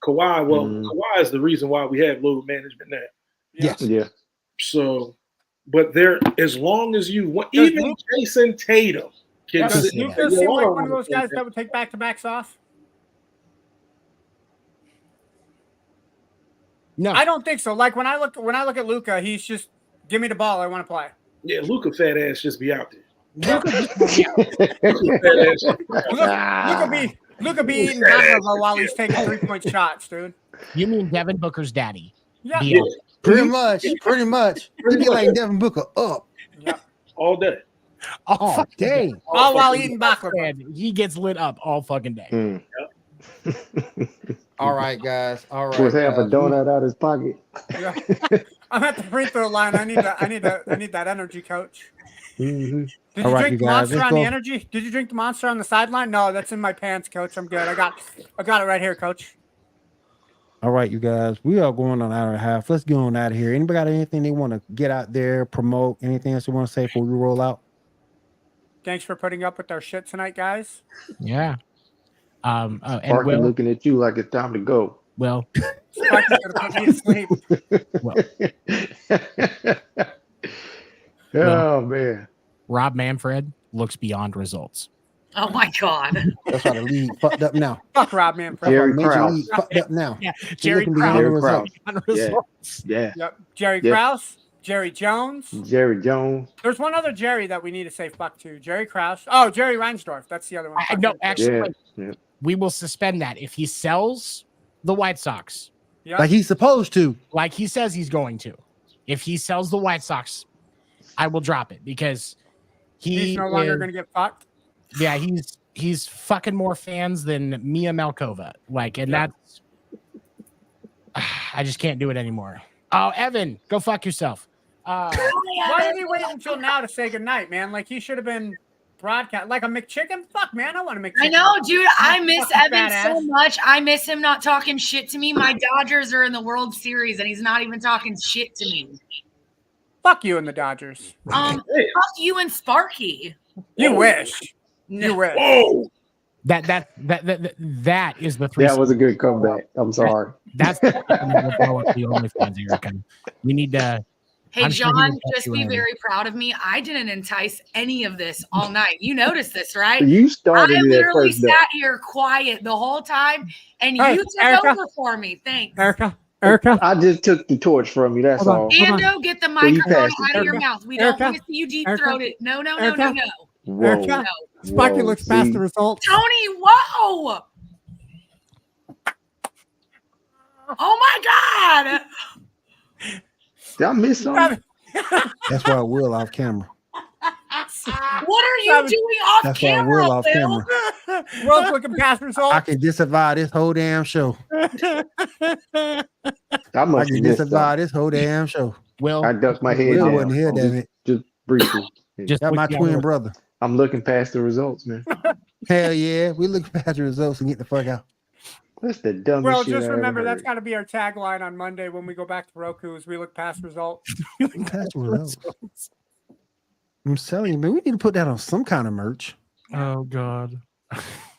Kawhi. Well, Kawhi is the reason why we have load management now. Yes. Yeah. So, but there, as long as you want, even Jason Tatum can. Does Luka seem like one of those guys that would take back-to-backs off? No, I don't think so. Like when I look at Luka, he's just give me the ball. I want to play. Yeah, Luka fat ass just be out there. Luka be eating baklava while he's taking 3-point shots, dude. You mean Devin Booker's daddy? Yeah. Pretty much. He be like Devin Booker up. Yeah. All day. Oh, dang. All while eating baklava. He gets lit up all fucking day. All right, guys. All right. Was half a donut out his pocket. Yeah. I'm at the free throw line. I need that energy, coach. Mm-hmm. Did you drink the Monster on the energy? Did you drink the Monster on the sideline? No, that's in my pants, coach. I'm good. I got it right here, coach. All right, you guys. We are going on an hour and a half. Let's get on out of here. Anybody got anything they want to get out there, promote, anything else you want to say before we roll out? Thanks for putting up with our shit tonight, guys. Yeah. And looking at you like it's time to go. Well, Sparky's gonna put me to sleep. Oh man. Rob Manfred, looks beyond results. Oh my God. That's why the league fucked up now. Fuck Rob Manfred. Jerry Major Krause. league fucked up now. Yeah, They're Jerry looking beyond the Jerry results. Krause. Results. Yeah. Yep. Jerry Yeah. Krause, Jerry Jones. Jerry Jones. There's one other Jerry that we need to say fuck to. Jerry Krause. Oh, Jerry Reinsdorf. That's the other one. No, actually, Yeah. we will suspend that if he sells the White Sox Yep. Like he's supposed to. like he says he's going to. If he sells the White Sox, I will drop it because He's no longer going to get fucked. Yeah, he's fucking more fans than Mia Malkova. Like, and that's I just can't do it anymore. Oh, Evan, go fuck yourself. Why did he wait until now to say goodnight, man? Like he should have been broadcast like a McChicken. Fuck, man, I want to McChicken. I know, dude. I miss Fucking Evan so badass. much. I miss him not talking shit to me. My Dodgers are in the World Series, and he's not even talking shit to me. Fuck you and the Dodgers. Fuck you and Sparky. You wish. You wish. Whoa. That is the three. That was a good comeback. I'm sorry. That's the OnlyFans, Erica. We need to. Hey, I'm sure he John, will touch just you be later. very proud of me. I didn't entice any of this all night. You noticed this, right? You started I it at literally first. though. sat here quiet the whole time, and Hey, you took Erica. over for me. Thanks. Erica. I just took the torch from you. That's all. Ando, get the Well, you microphone passed out it. of your Erica. mouth. We don't Erica. want to see you deep Erica. throat it. No, no, no, Erica. no, no. Whoa. Erica. Sparky Whoa, looks past see? the results. Tony, whoa! Oh my God! Did I miss something? That's why Will off camera. What are you doing off That's why camera, Will off Will? camera. World's looking past results. I can disavow this whole damn show. I I must can have missed disavow something. this whole damn show. Will, I ducked my head Will down. wasn't here, damn it. Just briefly. just Got my put you twin on- brother. I'm looking past the results, man. Hell yeah. We look past the results and get the fuck out. That's the dumbest Well, shit just I remember ever that's heard. got to be our tagline on Monday when we go back to Roku as we look past results. Past the results. I'm telling you, man, we need to put that on some kind of merch. Oh God.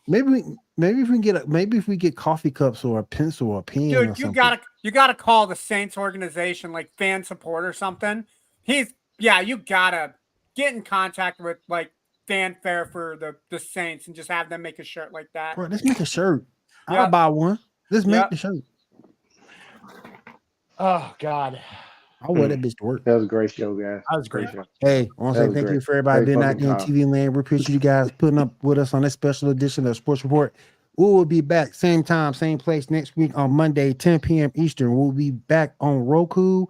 Maybe if we get coffee cups or a pencil or a pen or Dude, something. you gotta call the Saints organization like fan support or something. You gotta get in contact with like fanfare for the Saints and just have them make a shirt like that. Bro, let's make a shirt. I'll Yep. buy one. Let's make Yep. the shirt. Oh God, I'll wear that bitch to work. That was a great show, guys. that was great. show. Hey, I want to That say was thank you great. for everybody Great being out fucking there in job. TV land. We appreciate you guys putting up with us on this special edition of Sports Report. We will be back same time, same place next week on Monday, 10 p.m. Eastern. We'll be back on Roku,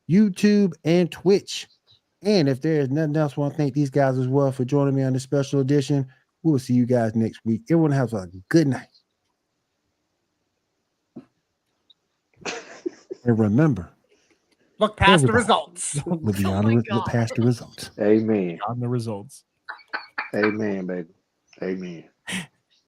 YouTube, and Twitch. And if there is nothing else, I want to thank these guys as well for joining me on this special edition. We will see you guys next week. Everyone have a good night. And remember, Look past the Everybody. results. look beyond my look God. past the results. Amen. On the results. Amen, baby. Amen.